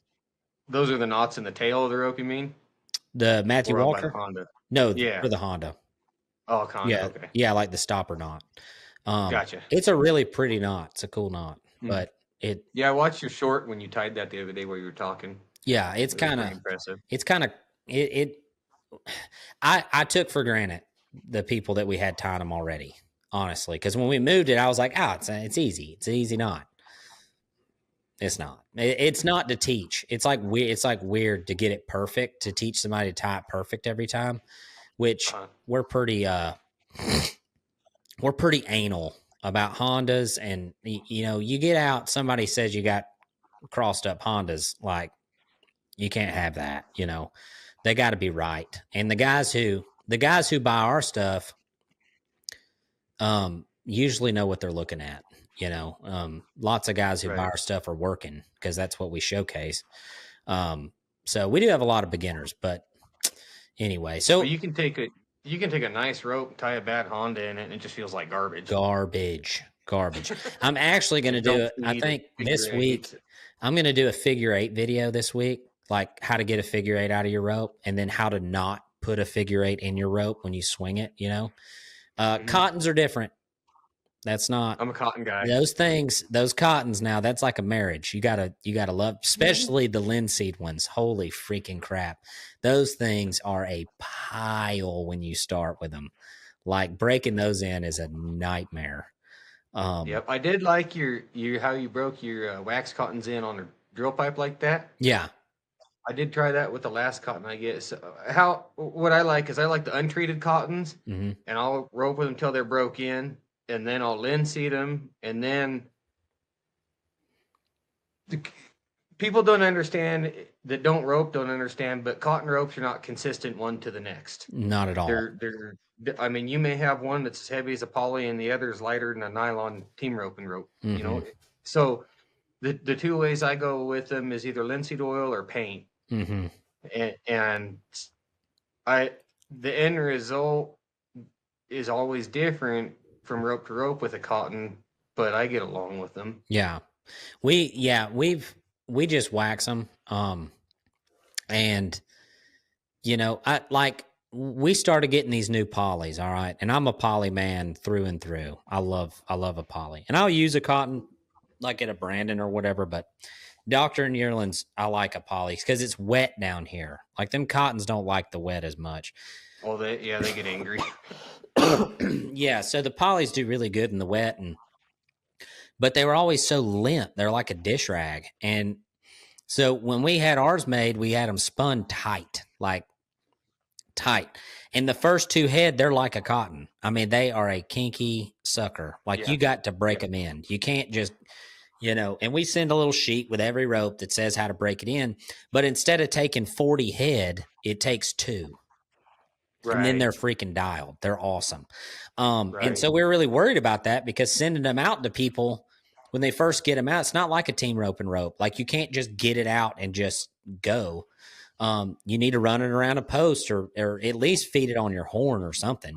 Those are the knots in the tail of the rope, you mean? The Matthew Walker? Honda. No, for the Honda. Oh, Honda, yeah, okay. Yeah, like the stopper knot. Gotcha. It's a really pretty knot. It's a cool knot. But yeah, I watched your short when you tied that the other day where you were talking. Yeah, it's kind of impressive. It's kind of I took for granted the people that we had tying them already. honestly, because when we moved it, I was like, it's easy. It's an easy knot. It's not. It's not to teach. It's like weird. It's like weird to get it perfect, to teach somebody to tie it perfect every time, which we're pretty anal about Hondas. And you get out, somebody says you got crossed up Hondas, like you can't have that. They got to be right. And the guys who buy our stuff usually know what they're looking at. Lots of guys who buy our stuff are working, because that's what we showcase. So we do have a lot of beginners, but anyway, so but you can take a nice rope, tie a bad Honda in it, and it just feels like garbage. I'm actually going to do it. I think this week I'm going to do a figure 8 video this week, like how to get a figure 8 out of your rope, and then how to not put a figure 8 in your rope when you swing it. Cottons are different. That's not. I'm a cotton guy. Those cottons now, that's like a marriage. You gotta love, especially the linseed ones. Holy freaking crap. Those things are a pile when you start with them. Like breaking those in is a nightmare. Yep. I did like your how you broke your wax cottons in on a drill pipe like that. Yeah. I did try that with the last cotton I get. So what I like is I like the untreated cottons, and I'll rope with them until they're broke in, and then I'll linseed them, and then people don't understand that don't understand, but cotton ropes are not consistent one to the next. Not at all. I mean, you may have one that's as heavy as a poly and the other is lighter than a nylon team roping rope, So the two ways I go with them is either linseed oil or paint. And the end result is always different from rope to rope with a cotton, but I get along with them. Yeah. We just wax them. And we started getting these new polys. All right. And I'm a poly man through and through. I love a poly, and I'll use a cotton like at a Brandon or whatever, but Dr. and Yearlings, I like a poly because it's wet down here. Like them cottons don't like the wet as much. Oh, they get angry. Yeah, so the polys do really good in the wet, but they were always so limp. They're like a dish rag. And so when we had ours made, we had them spun tight. And the first 2 head, they're like a cotton. I mean, they are a kinky sucker. You got to break them in. You can't just, and we send a little sheet with every rope that says how to break it in. But instead of taking 40 head, it takes 2. Right. And then they're freaking dialed. They're awesome. And so we're really worried about that, because sending them out to people when they first get them out, it's not like a team rope and rope. Like you can't just get it out and just go. You need to run it around a post or at least feed it on your horn or something,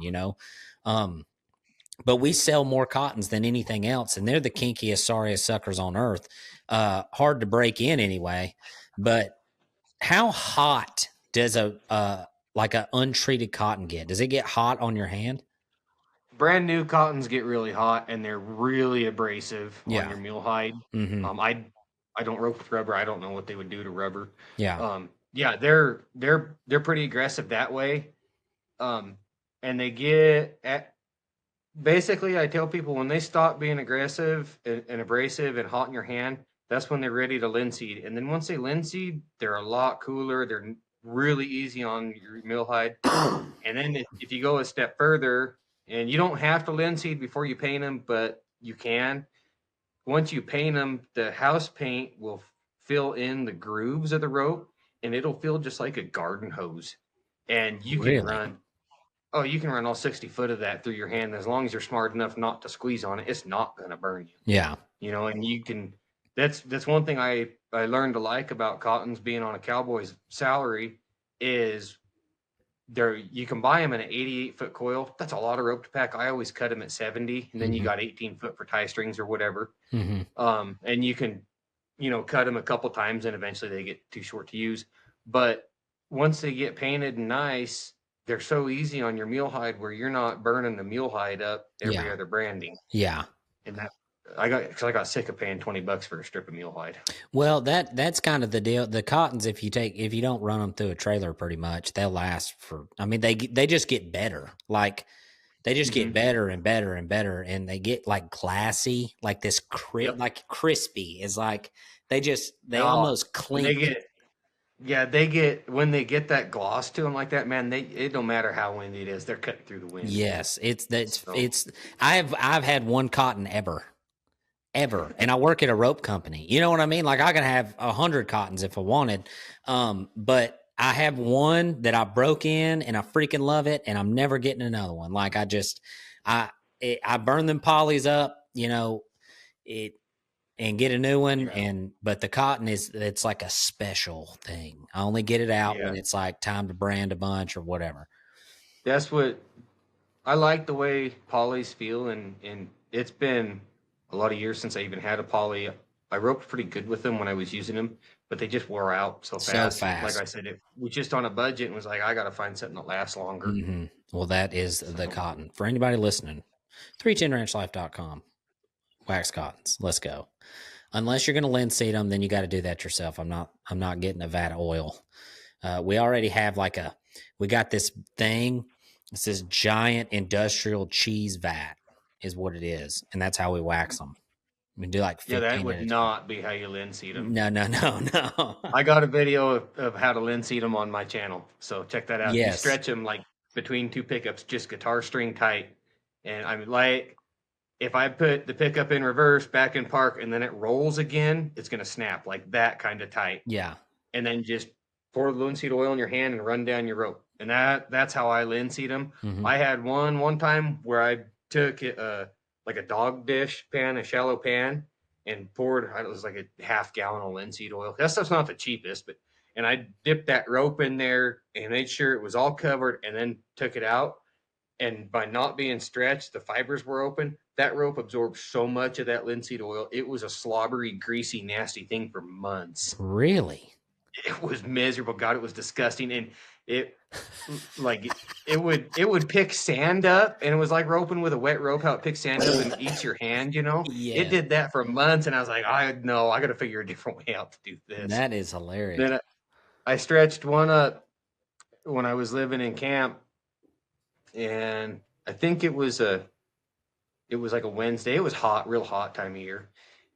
But we sell more cottons than anything else, and they're the kinkiest, sorriest suckers on earth. Hard to break in anyway. But how hot does a untreated cotton get? Does it get hot on your hand? Brand new cottons get really hot, and they're really abrasive on your mule hide. I don't rope with rubber. I don't know what they would do to rubber. They're pretty aggressive that way. And they get basically, I tell people when they stop being aggressive and abrasive and hot in your hand, that's when they're ready to linseed. And then once they linseed, they're a lot cooler. They're really easy on your mule hide. And then if you go a step further, and you don't have to linseed before you paint them, but you can. Once you paint them, the house paint will fill in the grooves of the rope, and it'll feel just like a garden hose. And you can run all 60 foot of that through your hand. As long as you're smart enough not to squeeze on it, it's not going to burn you. Yeah. And you can, that's one thing I learned to like about cottons being on a Cowboy's salary is you can buy them in an 88-foot coil. That's a lot of rope to pack. I always cut them at 70, and then you got 18 foot for tie strings or whatever. And you can, cut them a couple times, and eventually they get too short to use. But once they get painted and nice, they're so easy on your mule hide where you're not burning the mule hide up every other branding. Yeah. And I got sick of paying $20 for a strip of mule hide. Well, that's kind of the deal. The cottons, if you don't run them through a trailer, pretty much they'll last for. I mean, they just get better. Like They just get Mm-hmm. better and better and better, and they get like glassy, like this Yep. like crispy. Is like they Oh, almost when clink. they get, yeah, they get, when they get that gloss to them like that, man, it don't matter how windy it is, they're cutting through the wind. Yes, So, I've had one cotton ever, and I work at a rope company. You know what I mean? Like I can have 100 cottons if I wanted, but I have one that I broke in, and I freaking love it, and I'm never getting another one. Like I I burn them polys up, it and get a new one, yeah, but the cotton it's like a special thing. I only get it out yeah, when it's like time to brand a bunch or whatever. that's what I like, the way polys feel, and it's been a lot of years since I even had a poly. I roped pretty good with them when I was using them, but they just wore out so So fast. And like I fast. said, it was just on a budget and was like, I got to find something that lasts longer. Well, that is the So, cotton. For anybody listening, 310ranchlife.com. Wax cottons. Let's go. Unless you're going to linseed them, then you got to do that yourself. I'm not getting a vat of oil. We already have we got this thing. It's this giant industrial cheese vat is what it is. And that's how we wax them. We do like yeah, that 15 would at a time. not be how you linseed them. No, no, no, no. I got a video of how to linseed them on my channel, so check that out. You Yes. stretch them like between two pickups, just guitar string tight. And I mean, like, if I put the pickup in reverse, back in park, and then it rolls again, it's gonna snap like that kind of tight. Yeah. And then just pour the linseed oil in your hand and run down your rope. And that's how I linseed them. Mm-hmm. I had one time where I took like a dog dish pan, a shallow pan, and poured, it was like a half gallon of linseed oil. That stuff's not the cheapest, but, and I dipped that rope in there and made sure it was all covered, and then took it out. And by not being stretched, the fibers were open. That rope absorbed so much of that linseed oil. It was a slobbery, greasy, nasty thing for months. Really? It was miserable. God, it was disgusting. And it, like, it would pick sand up, and it was like roping with a wet rope, how it picks sand up and eats your hand, It Yeah. did that for months, and I was like, I got to figure a different way out to do this. That is hilarious. Then I stretched one up when I was living in camp, and I think it was like a Wednesday. It was hot, real hot time of year,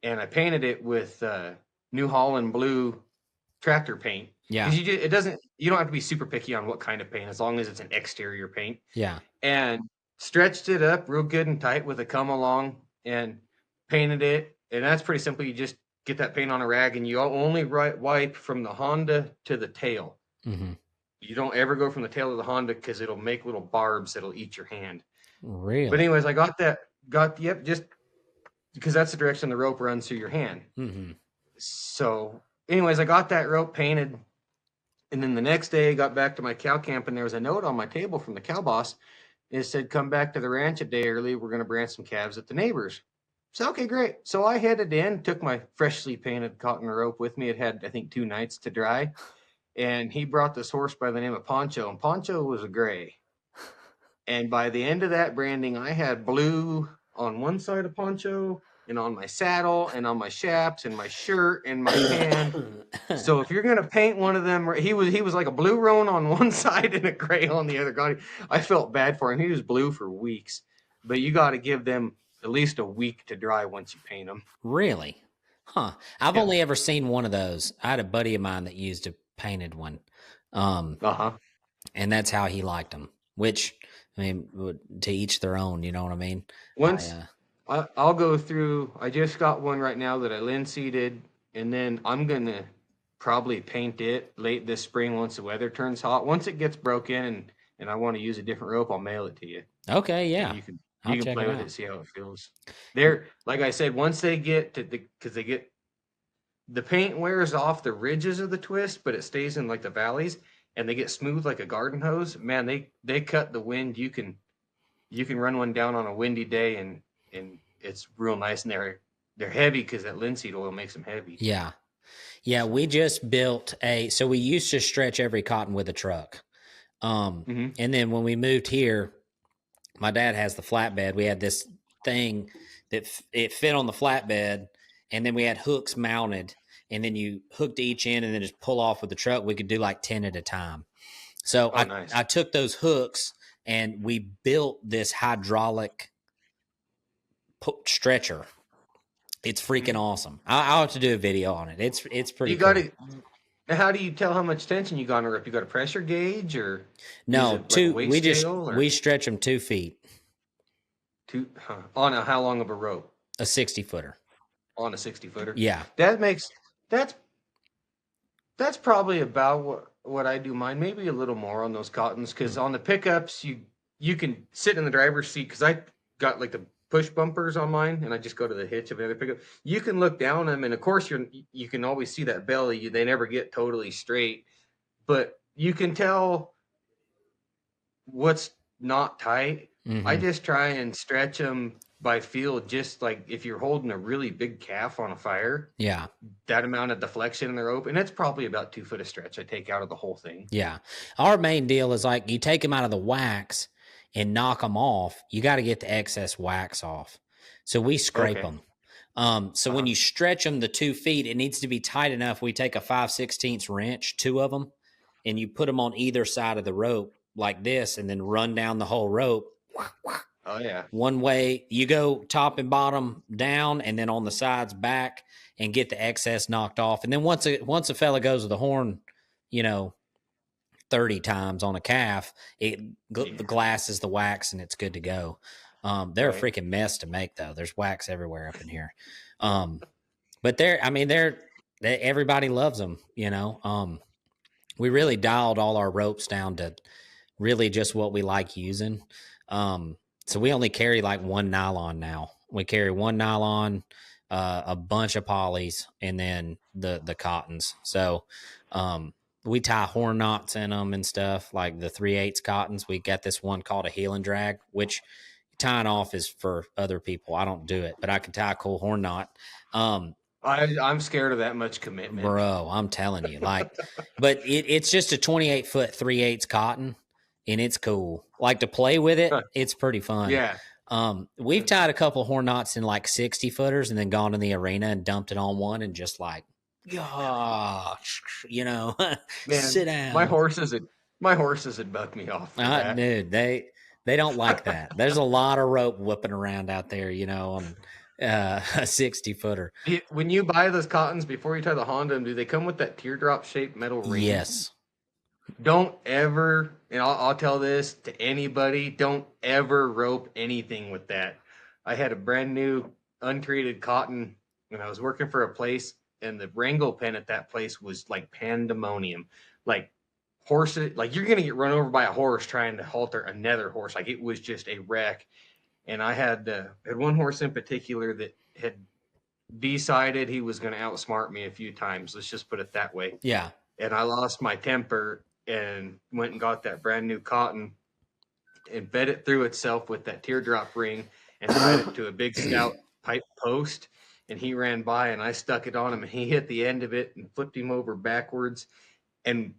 and I painted it with New Holland blue tractor paint. Yeah. Because you don't have to be super picky on what kind of paint, as long as it's an exterior paint. Yeah. And stretched it up real good and tight with a come along and painted it. And that's pretty simple. You just get that paint on a rag, and you only wipe from the Honda to the tail. Mm-hmm. You don't ever go from the tail of the Honda, because it'll make little barbs that'll eat your hand. Really? But anyways, I just because that's the direction the rope runs through your hand. Mm-hmm. So anyways, I got that rope painted, and then the next day I got back to my cow camp, and there was a note on my table from the cow boss. It said, come back to the ranch a day early. We're going to brand some calves at the neighbors. So, okay, great. So I headed in, took my freshly painted cotton rope with me. It had, I think, 2 nights to dry. And he brought this horse by the name of Poncho, and Poncho was a gray. And by the end of that branding, I had blue on one side of Poncho, and on my saddle, and on my chaps, and my shirt, and my hand. So if you're gonna paint one of them, he was like a blue roan on one side and a gray on the other. God, I felt bad for him. He was blue for weeks, but you got to give them at least a week to dry once you paint them. Really? Huh. I've Yeah. only ever seen one of those. I had a buddy of mine that used a painted one. And that's how he liked them, which, I mean, to each their own, you know what I mean? Once I'll go through, I just got one right now that I linseeded, and then I'm going to probably paint it late this spring once the weather turns hot. Once it gets broken and I want to use a different rope, I'll mail it to you. Okay, yeah. And you can play with it, see how it feels. Like I said, once they get to because the paint wears off the ridges of the twist, but it stays in like the valleys, and they get smooth like a garden hose. Man, they cut the wind. You can run one down on a windy day, and it's real nice. And they're heavy because that linseed oil makes them heavy. Yeah. Yeah, we just built so we used to stretch every cotton with a truck. And then when we moved here, my dad has the flatbed. We had this thing that it fit on the flatbed, and then we had hooks mounted, and then you hooked each end and then just pull off with the truck. We could do like 10 at a time. So nice. I took those hooks and we built this hydraulic stretcher. It's freaking awesome. I'll have to do a video on it. It's pretty You cool. got to. How do you tell how much tension you got on a rope? You got a pressure gauge or No, use it like a weight scale? we stretch them 2 feet. On how long of a rope? A 60-footer. On a 60-footer. Yeah. That's probably about what I do mine. Maybe a little more on those cottons, because on the pickups you can sit in the driver's seat, because I got like the push bumpers on mine, and I just go to the hitch of another pickup. You can look down them, and of course you can always see that belly. They never get totally straight, but you can tell what's not tight. I just try and stretch them by feel, just like if you're holding a really big calf on a fire. Yeah. That amount of deflection in the rope, and it's probably about 2 foot of stretch I take out of the whole thing. Yeah. Our main deal is like you take them out of the wax and knock them off. You got to get the excess wax off. So we scrape them. So when you stretch them the 2 feet, it needs to be tight enough. We take a 5/16 wrench, 2 of them, and you put them on either side of the rope like this, and then run down the whole rope. Oh yeah. One way, you go top and bottom down, and then on the sides back, and get the excess knocked off. And then once a fella goes with the horn, 30 times on a calf, the glass is the wax, and it's good to go. They're a freaking mess to make, though. There's wax everywhere up in here. But everybody loves them, we really dialed all our ropes down to really just what we like using. So we only carry like 1 nylon now. We carry 1 nylon, a bunch of polys, and then the cottons. So we tie horn knots in them and stuff, like the 3/8 cottons. We got this one called a heel and drag, which tying off is for other people. I don't do it, but I can tie a cool horn knot. I'm scared of that much commitment, bro. I'm telling you, but it's just a 28-foot 3/8 cotton, and it's cool. Like, to play with it, it's pretty fun. Yeah. We've tied a couple of horn knots in like 60-footers, and then gone in the arena and dumped it on one, and just like, gosh, Man, sit down. My horses would buck me off. Dude, they don't like that. There's a lot of rope whipping around out there, on a 60-footer. When you buy those cottons, before you tie the Honda, do they come with that teardrop shaped metal ring? Yes. Don't ever, and I'll tell this to anybody, don't ever rope anything with that. I had a brand new untreated cotton when I was working for a place, and the wrangle pen at that place was like pandemonium. Like, horses, like, you're going to get run over by a horse trying to halter another horse. Like, it was just a wreck. And I had one horse in particular that had decided he was going to outsmart me a few times. Let's just put it that way. Yeah. And I lost my temper and went and got that brand new cotton and fed it through itself with that teardrop ring and tied it to a big stout pipe post. And he ran by, and I stuck it on him, and he hit the end of it and flipped him over backwards. And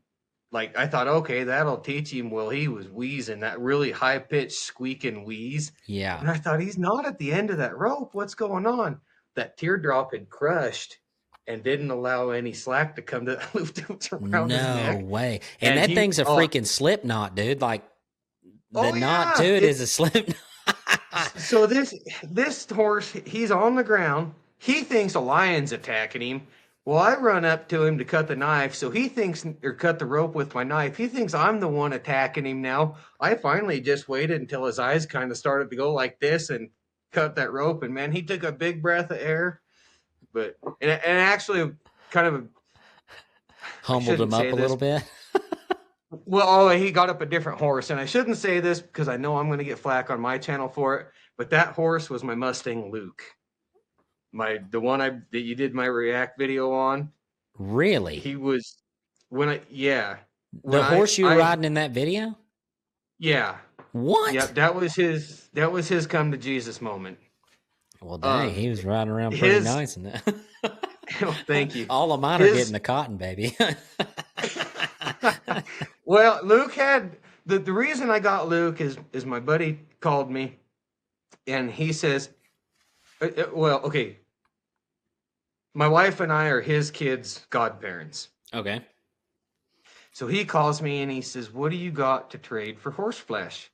like, I thought, okay, that'll teach him. Well, he was wheezing, that really high-pitched squeaking wheeze. Yeah. And I thought, he's not at the end of that rope. What's going on? That teardrop had crushed and didn't allow any slack to come to that loop around his neck. No way. And that thing's a freaking slip knot, dude. Like, the knot to it is a slip knot. So this horse, he's on the ground. He thinks a lion's attacking him. Well, I run up to him to cut the knife, so he thinks, or cut the rope with my knife. He thinks I'm the one attacking him now. I finally just waited until his eyes kind of started to go like this and cut that rope. And man, he took a big breath of air, and actually kind of humbled him up a little bit. Well, he got up a different horse, and I shouldn't say this because I know I'm going to get flack on my channel for it, but that horse was my Mustang Luke. The one that you did my react video on. Really? He was the horse you were riding in that video? Yeah. What? Yeah, that was his come to Jesus moment. Well, dang, he was riding around pretty nice in that. Oh, thank you. All of mine are getting the cotton, baby. Well, Luke had the reason I got Luke is my buddy called me, and he says, well, okay, my wife and I are his kids' godparents. Okay. So he calls me and he says, what do you got to trade for horse flesh?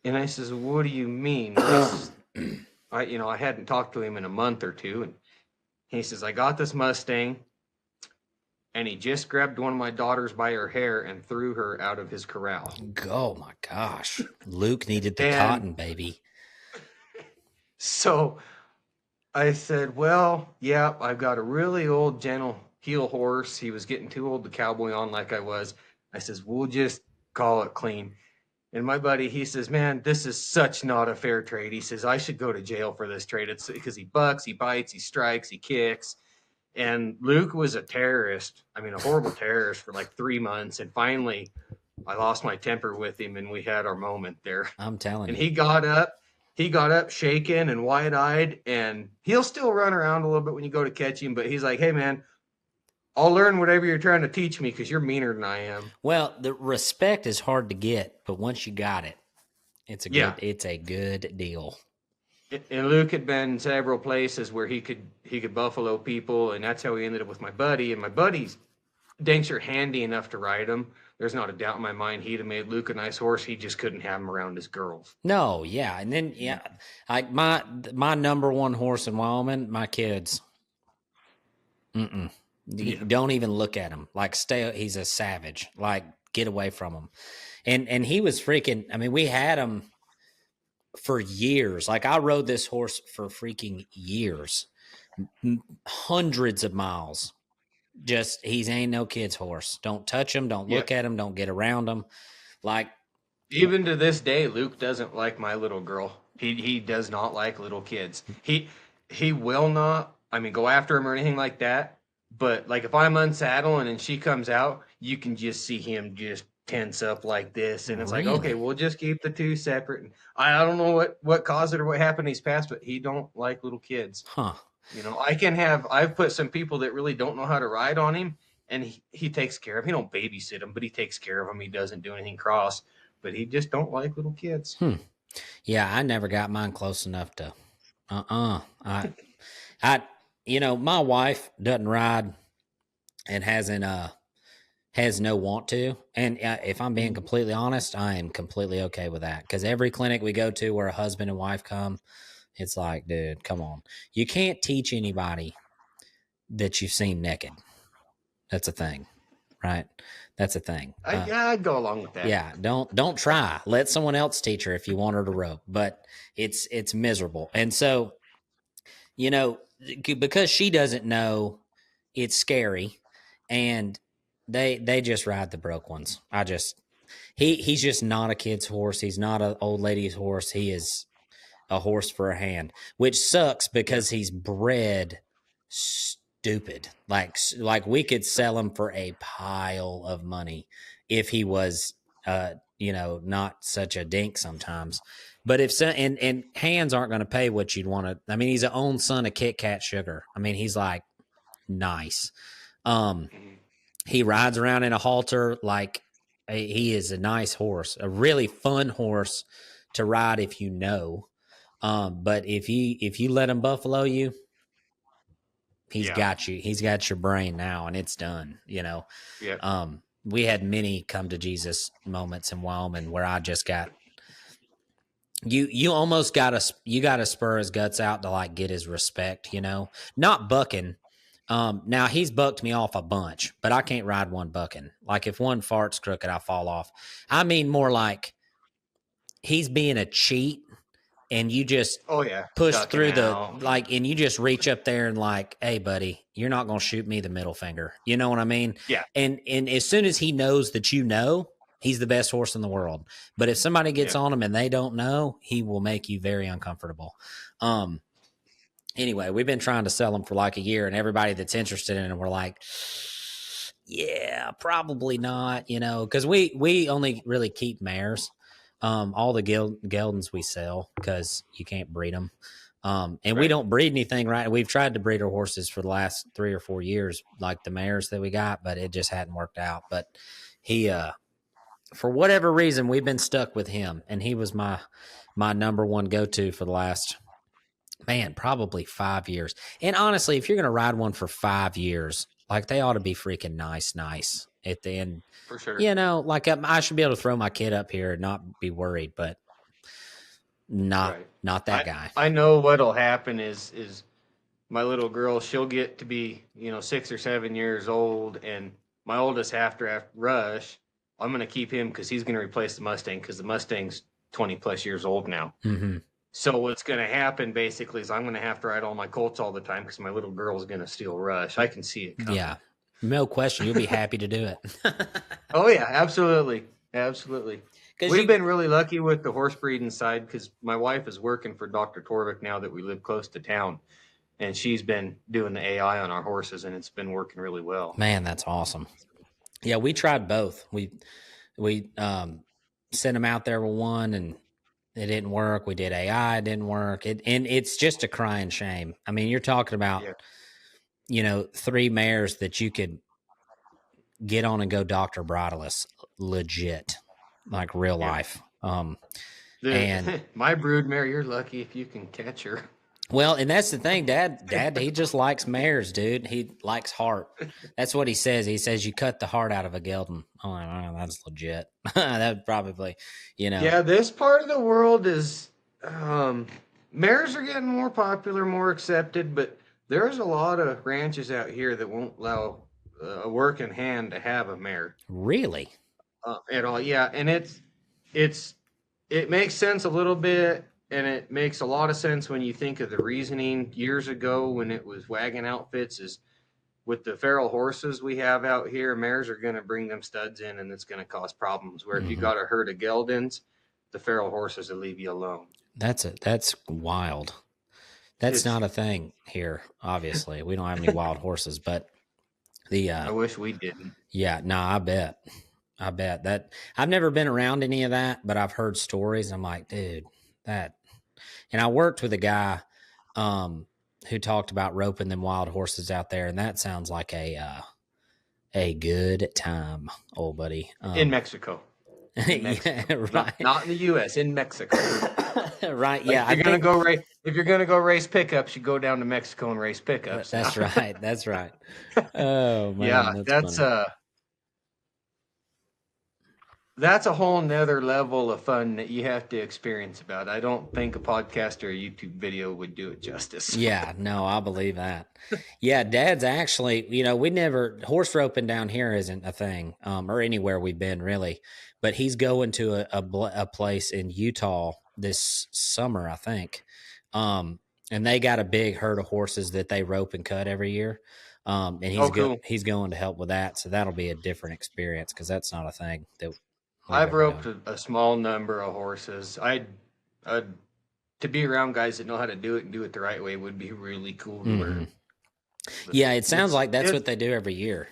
And I says, what do you mean? He says, I hadn't talked to him in a month or two. And he says, I got this Mustang, and he just grabbed one of my daughters by her hair and threw her out of his corral. Oh my gosh. Luke needed the And cotton, baby. so I said, well, yeah, I've got a really old gentle heel horse. He was getting too old to cowboy on like I was. I says, we'll just call it clean. And my buddy, he says, man, this is such not a fair trade. He says, I should go to jail for this trade. It's because he bucks, he bites, he strikes, he kicks. And Luke was a terrorist. I mean, a horrible terrorist for like 3 months. And finally, I lost my temper with him, and we had our moment there. I'm telling And you. he got up shaking and wide-eyed, and he'll still run around a little bit when you go to catch him, but he's like, hey man, I'll learn whatever you're trying to teach me because you're meaner than I am. Well, the respect is hard to get, but once you got it, it's a good deal. And Luke had been several places where he could buffalo people, and that's how he ended up with my buddy. And my buddy's dang sure handy enough to ride him. There's not a doubt in my mind he'd have made Luke a nice horse. He just couldn't have him around his girls. No, yeah. And then like my number one horse in Wyoming, my kids. Don't even look at him. Like he's a savage. Like get away from him. And he was freaking, I mean, we had him for years. Like I rode this horse for freaking years. Hundreds of miles. Just he ain't no kid's horse. Don't touch him, don't look at him, don't get around him. Like even to this day, Luke doesn't like my little girl. He does not like little kids. He will not, I mean, go after him or anything like that. But like if I'm unsaddling and she comes out, you can just see him just tense up like this, and it's like, okay, we'll just keep the two separate. And I don't know what caused it or what happened in his past, but he don't like little kids. Huh. You know, I've put some people that really don't know how to ride on him, and he takes care of him. He don't babysit him, but he takes care of him. He doesn't do anything cross, but he just don't like little kids. Yeah, I never got mine close enough to. I my wife doesn't ride and has no want to. And if I'm being completely honest, I am completely okay with that. Because every clinic we go to where a husband and wife come, it's like, dude, come on. You can't teach anybody that you've seen naked. That's a thing, right? That's a thing. I'd go along with that. Yeah, don't try. Let someone else teach her if you want her to rope. But it's miserable. And so, because she doesn't know, it's scary. And they just ride the broke ones. He's just not a kid's horse. He's not an old lady's horse. He is a horse for a hand, which sucks because he's bred stupid. Like we could sell him for a pile of money if he was, not such a dink sometimes. But if so, and hands aren't going to pay what you'd want to. I mean, he's the own son of Kit Kat Sugar. I mean, he's like nice. He rides around in a halter like he is a nice horse, a really fun horse to ride if you know. But if you let him buffalo you, he's got you. He's got your brain now, and it's done. Yeah. We had many come to Jesus moments in Wyoming where I just got you almost got to spur his guts out to like get his respect. Not bucking. Now he's bucked me off a bunch, but I can't ride one bucking. Like if one farts crooked, I fall off. I mean more like he's being a cheat, and you just push through and you just reach up there and like, hey buddy, you're not going to shoot me the middle finger. You know what I mean? Yeah. And as soon as he knows that he's the best horse in the world. But if somebody gets on him and they don't know, he will make you very uncomfortable. Anyway, we've been trying to sell them for like a year, and everybody that's interested in them, we're like, yeah, probably not, because we only really keep mares. All the geldings we sell because you can't breed them. And we don't breed anything, right? We've tried to breed our horses for the last 3 or 4 years, like the mares that we got, but it just hadn't worked out. But he, for whatever reason, we've been stuck with him, and he was my number one go-to for the last, probably 5 years. And honestly, if you're going to ride one for 5 years, like they ought to be freaking nice at the end. For sure. Like I should be able to throw my kid up here and not be worried. But Not Right. not that guy. I know what'll happen is my little girl, she'll get to be, 6 or 7 years old, and my oldest after Rush, I'm going to keep him because he's going to replace the Mustang because the Mustang's 20 plus years old now. Mm-hmm. So what's going to happen basically is I'm going to have to ride all my Colts all the time because my little girl's going to steal Rush. I can see it coming. Yeah, no question. You'll be happy to do it. Oh yeah, absolutely, absolutely. We've been really lucky with the horse breeding side because my wife is working for Dr. Torvik now that we live close to town, and she's been doing the AI on our horses, and it's been working really well. Man, that's awesome. Yeah, we tried both. We sent them out there with one, and it didn't work. We did AI, it didn't work. And it's just a crying shame. I mean, you're talking about, 3 mares that you could get on and go Dr. Bridleless, legit, like real life. And my brood mare, you're lucky if you can catch her. Well, and that's the thing, Dad, he just likes mares, dude. He likes heart. That's what he says. He says you cut the heart out of a gelding. Oh, that's legit. That probably, Yeah, this part of the world is, mares are getting more popular, more accepted, but there's a lot of ranches out here that won't allow a working hand to have a mare. Really? At all, yeah. And it makes sense a little bit. And it makes a lot of sense when you think of the reasoning years ago when it was wagon outfits is with the feral horses we have out here, mares are going to bring them studs in and it's going to cause problems. Where if you got a herd of geldings, the feral horses will leave you alone. That's wild. It's not a thing here, obviously. We don't have any wild horses, but I wish we didn't. Yeah, no, I bet that I've never been around any of that, but I've heard stories. I'm like, dude, that. And I worked with a guy who talked about roping them wild horses out there, and that sounds like a good time, old buddy. In Mexico. Yeah, right. Not in the U.S. In Mexico. Right. Yeah. If you're gonna go race pickups, you go down to Mexico and race pickups. That's right. That's right. Oh man. Yeah, that's a whole nother level of fun that you have to experience about. I don't think a podcast or a YouTube video would do it justice. Yeah, no, I believe that. Yeah, Dad's actually, we never, horse roping down here isn't a thing, or anywhere we've been really, but he's going to a place in Utah this summer, I think. And they got a big herd of horses that they rope and cut every year. And he's going to help with that. So that'll be a different experience because that's not a thing that I've roped a small number of horses. To be around guys that know how to do it and do it the right way would be really cool to learn. Yeah, it sounds like that's what they do every year.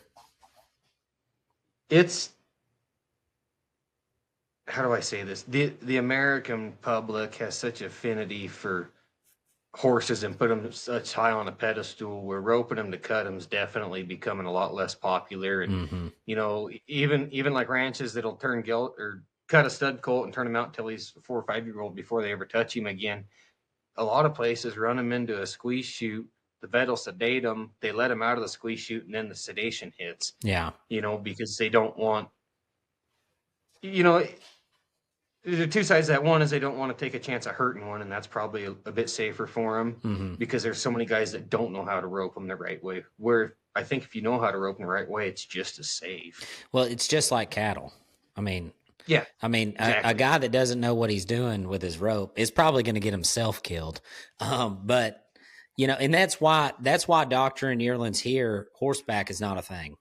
How do I say this? The American public has such affinity for horses and put them such high on a pedestal where roping them to cut them is definitely becoming a lot less popular. And, even like ranches that'll turn or cut a stud colt and turn him out until he's a 4 or 5 year old before they ever touch him again. A lot of places run him into a squeeze chute. The vet will sedate them. They let him out of the squeeze chute and then the sedation hits. Yeah. Because they don't want, there are two sides to that. One is they don't want to take a chance of hurting one, and that's probably a bit safer for them because there's so many guys that don't know how to rope them the right way. Where I think if you know how to rope them the right way, it's just as safe. Well, it's just like cattle. I mean, yeah. Exactly. A guy that doesn't know what he's doing with his rope is probably going to get himself killed. But and that's why Doctor and Yearlings here, horseback is not a thing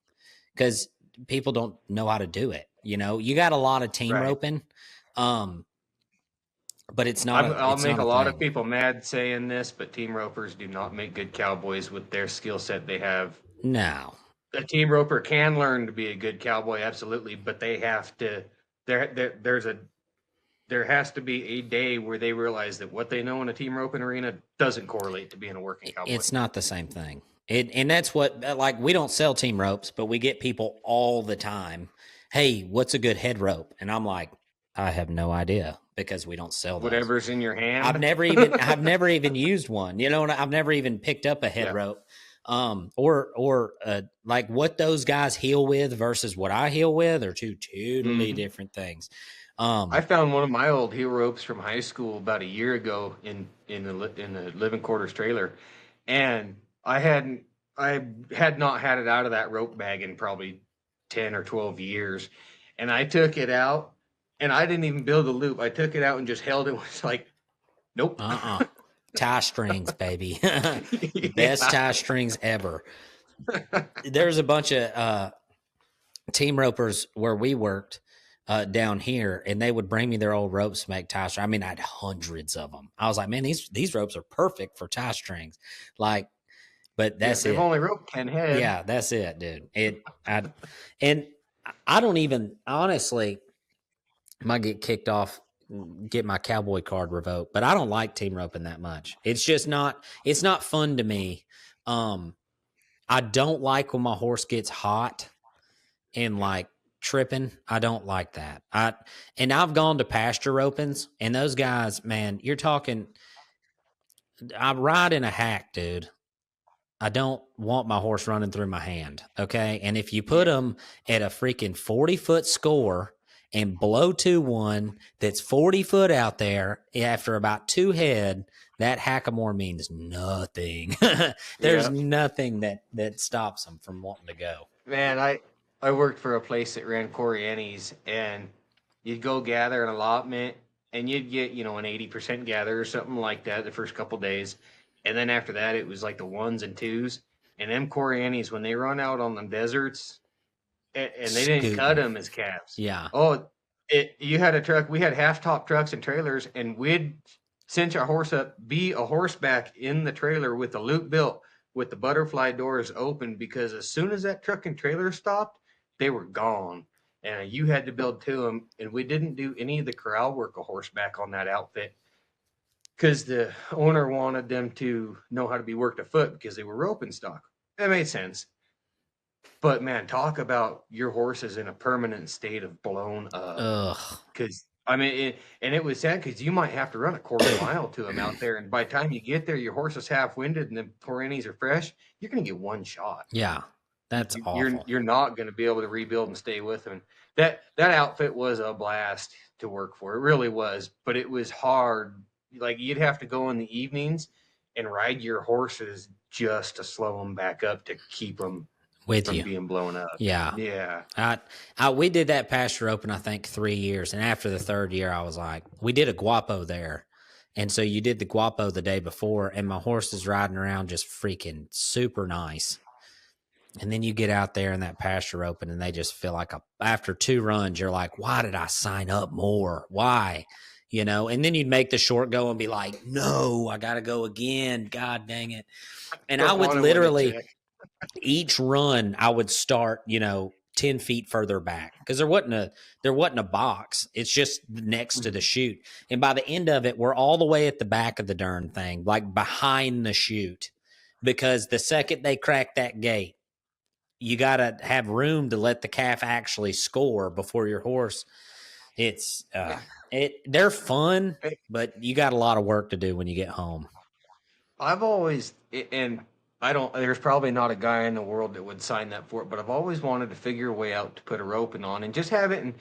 because people don't know how to do it. You got a lot of team roping. But it's not. I'll make a lot of people mad saying this, but team ropers do not make good cowboys with their skill set they have. No, a team roper can learn to be a good cowboy, absolutely, but they have to. There has to be a day where they realize that what they know in a team roping arena doesn't correlate to being a working cowboy. It's not the same thing. And that's what we don't sell team ropes, but we get people all the time. Hey, what's a good head rope? And I'm like, I have no idea because we don't sell those. Whatever's in your hand. I've never even used one. I've never even picked up a head rope. Or like what those guys heel with versus what I heel with are two totally different things. I found one of my old heel ropes from high school about a year ago in the living quarters trailer, and I had not had it out of that rope bag in probably 10 or 12 years, and I took it out, and I didn't even build a loop. I took it out and just held it. Was like, nope. Tie strings, baby. Yeah. Best tie strings ever. There's a bunch of team ropers where we worked down here, and they would bring me their old ropes to make tie strings. I mean, I had hundreds of them. I was like, man, these ropes are perfect for tie strings. Like, but that's it. They've only roped 10 head. Yeah, that's it, dude. And I don't even, honestly, might get kicked off, get my cowboy card revoked, but I don't like team roping that much. It's just not, it's not fun to me. I don't like when my horse gets hot and like tripping. I don't like that. And I've gone to pasture ropings, and those guys, man, you're talking, I ride in a hack, dude. I don't want my horse running through my hand. Okay. And if you put them at a freaking 40-foot score and blow to one that's 40 foot out there after about 2 head, that hackamore means nothing. There's nothing that stops them from wanting to go. Man, I worked for a place that ran Cory, and you'd go gather an allotment, and you'd get, an 80% gather or something like that the first couple days. And then after that, it was like the 1s and 2s. And them Cory, when they run out on the deserts, and they didn't cut them as calves. Yeah. Oh, you had a truck. We had half-top trucks and trailers, and we'd cinch our horse up, be a horseback in the trailer with the loop built, with the butterfly doors open, because as soon as that truck and trailer stopped, they were gone. And you had to build to them. And we didn't do any of the corral work of horseback on that outfit, because the owner wanted them to know how to be worked afoot because they were roping stock. That made sense. But man, talk about your horses in a permanent state of blown up. Because it was sad, because you might have to run a quarter mile to them out there, and by the time you get there, your horse is half winded and the Cory are fresh. You're going to get one shot. Yeah, that's awful. You're not going to be able to rebuild and stay with them. That outfit was a blast to work for. It really was, but it was hard. Like, you'd have to go in the evenings and ride your horses just to slow them back up, to keep them from being blown up. Yeah. We did that pasture open, I think, 3 years. And after the 3rd year, I was like, we did a guapo there. And so you did the guapo the day before, and my horse is riding around just freaking super nice. And then you get out there in that pasture open, and they just feel like after 2 runs, you're like, why did I sign up more? Why? And then you'd make the short go and be like, no, I got to go again. God dang it. And I would literally, each run, I would start, 10 feet further back, because there wasn't a box. It's just next to the chute. And by the end of it, we're all the way at the back of the darn thing, like behind the chute, because the second they crack that gate, you got to have room to let the calf actually score before your horse. It's they're fun, but you got a lot of work to do when you get home. I've always, and there's probably not a guy in the world that would sign that for it, but I've always wanted to figure a way out to put a roping on and just have it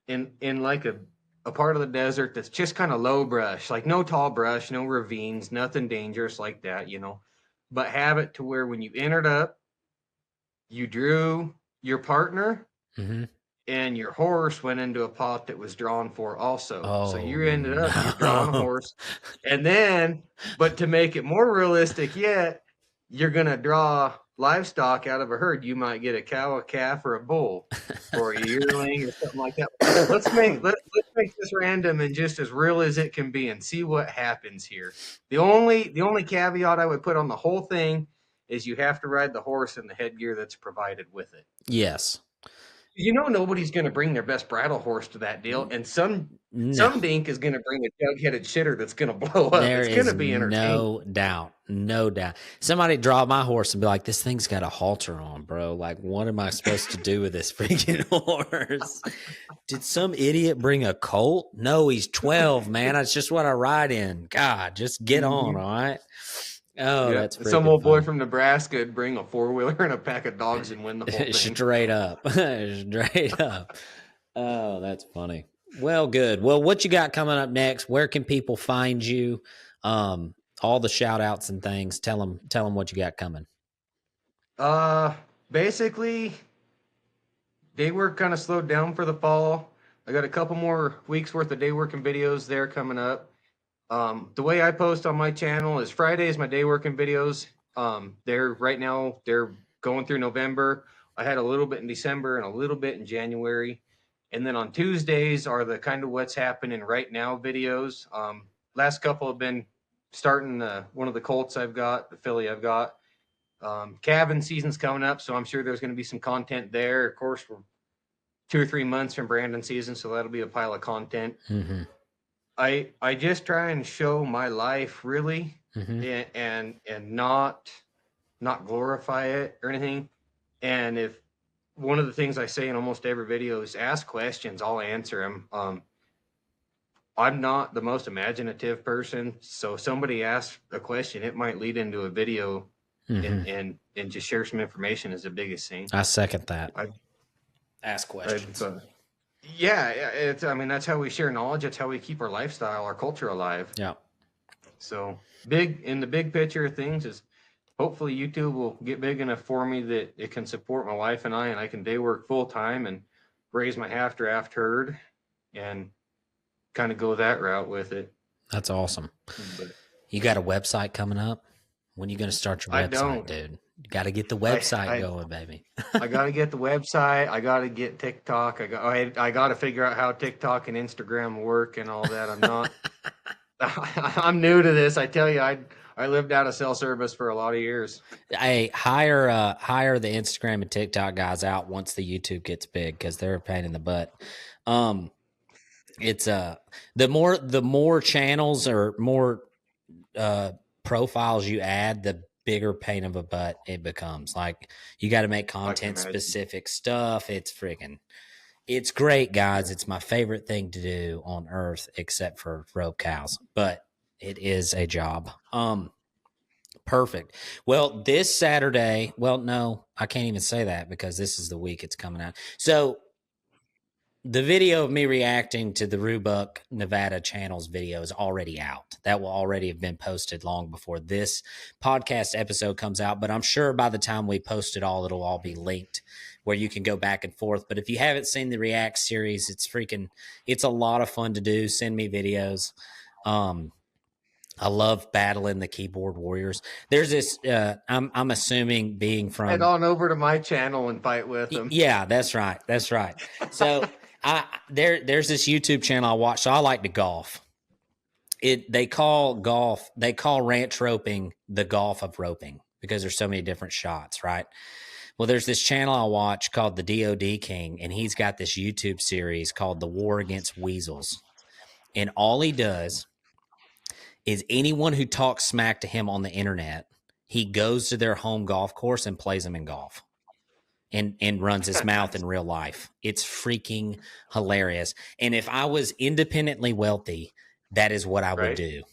in like a part of the desert that's just kind of low brush, like no tall brush, no ravines, nothing dangerous like that, but have it to where when you entered up, you drew your partner, and your horse went into a pot that was drawn for also. So you ended up you're drawing a horse. And then, but to make it more realistic yet, you're going to draw livestock out of a herd. You might get a cow, a calf, or a bull, or a yearling, or something like that. Let's make this random and just as real as it can be, and see what happens here. The only caveat I would put on the whole thing is you have to ride the horse in the headgear that's provided with it. Yes. Nobody's going to bring their best bridle horse to that deal, and some dink is going to bring a jug-headed shitter that's going to blow up. It's going to be entertaining. No doubt. Somebody draw my horse and be like, this thing's got a halter on, bro. Like, what am I supposed to do with this freaking horse? Did some idiot bring a colt? No, he's 12, man. That's just what I ride in. God, just get on, all right? Oh, yeah, that's some old boy from Nebraska would bring a 4-wheeler and a pack of dogs and win the whole thing. Straight up. Oh, that's funny. Well, good. Well, what you got coming up next? Where can people find you? All the shout outs and things. Tell them what you got coming. Basically, day work kind of slowed down for the fall. I got a couple more weeks worth of day working videos there coming up. The way I post on my channel is Friday is my day working videos. They're right now, they're going through November. I had a little bit in December and a little bit in January. And then on Tuesdays are the kind of what's happening right now videos. Last couple have been starting one of the colts I've got, the filly I've got. Calving season's coming up, so I'm sure there's going to be some content there. Of course, we're 2 or 3 months from Brandon season, so that'll be a pile of content. Mm-hmm. I just try and show my life really, and not glorify it or anything. And if one of the things I say in almost every video is ask questions, I'll answer them. I'm not the most imaginative person, so if somebody asks a question, it might lead into a video, and just share some information is the biggest thing. I second that. Ask questions. Yeah, it's. I mean, that's how we share knowledge. That's how we keep our lifestyle, our culture alive. Yeah. So in the big picture of things is hopefully YouTube will get big enough for me that it can support my wife and I can day work full time and raise my half draft herd and kind of go that route with it. That's awesome. But you got a website coming up? When are you going to start your website, dude? You got to get the website going, baby. I got to get the website. I got to get TikTok. I got to figure out how TikTok and Instagram work and all that. I'm not. I'm new to this. I tell you, I lived out of cell service for a lot of years. Hey, hire the Instagram and TikTok guys out once the YouTube gets big because they're a pain in the butt. It's the more channels or more profiles you add, the bigger pain of a butt it becomes. Like you got to make content specific stuff. It's great, guys. It's my favorite thing to do on earth, except for rope cows, but it is a job. Perfect. Well, this Saturday, well, no, I can't even say that because this is the week it's coming out. So the video of me reacting to the Roobuck, Nevada channel's video is already out. That will already have been posted long before this podcast episode comes out. But I'm sure by the time we post it all, it'll all be linked where you can go back and forth. But if you haven't seen the React series, it's a lot of fun to do. Send me videos. I love battling the keyboard warriors. There's this, I'm assuming being from. Head on over to my channel and fight with them. Yeah, that's right. That's right. So there's this YouTube channel I watch. So I like to golf. They call ranch roping the golf of roping because there's so many different shots, right? Well, there's this channel I watch called the DOD King, and he's got this YouTube series called The War Against Weasels. And all he does is anyone who talks smack to him on the internet, he goes to their home golf course and plays them in golf and runs his mouth in real life. It's freaking hilarious. And if I was independently wealthy, that is what I would do.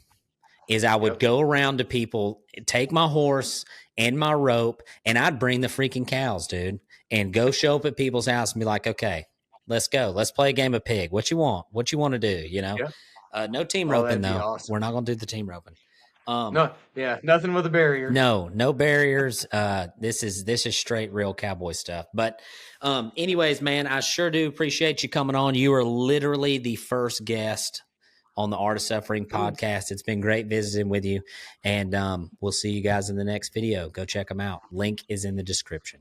Is I would go around to people, take my horse and my rope, and I'd bring the freaking cows, dude, and go show up at people's house and be like, okay, let's go. Let's play a game of pig. What you want? What you want to do, you know? Yeah. No team roping, though. Awesome. We're not going to do the team roping. Nothing with a barrier. No barriers. This is straight real cowboy stuff. But anyways, man, I sure do appreciate you coming on. You are literally the first guest on the Art of Suffering podcast. It's been great visiting with you, and we'll see you guys in the next video. Go check them out. Link is in the description.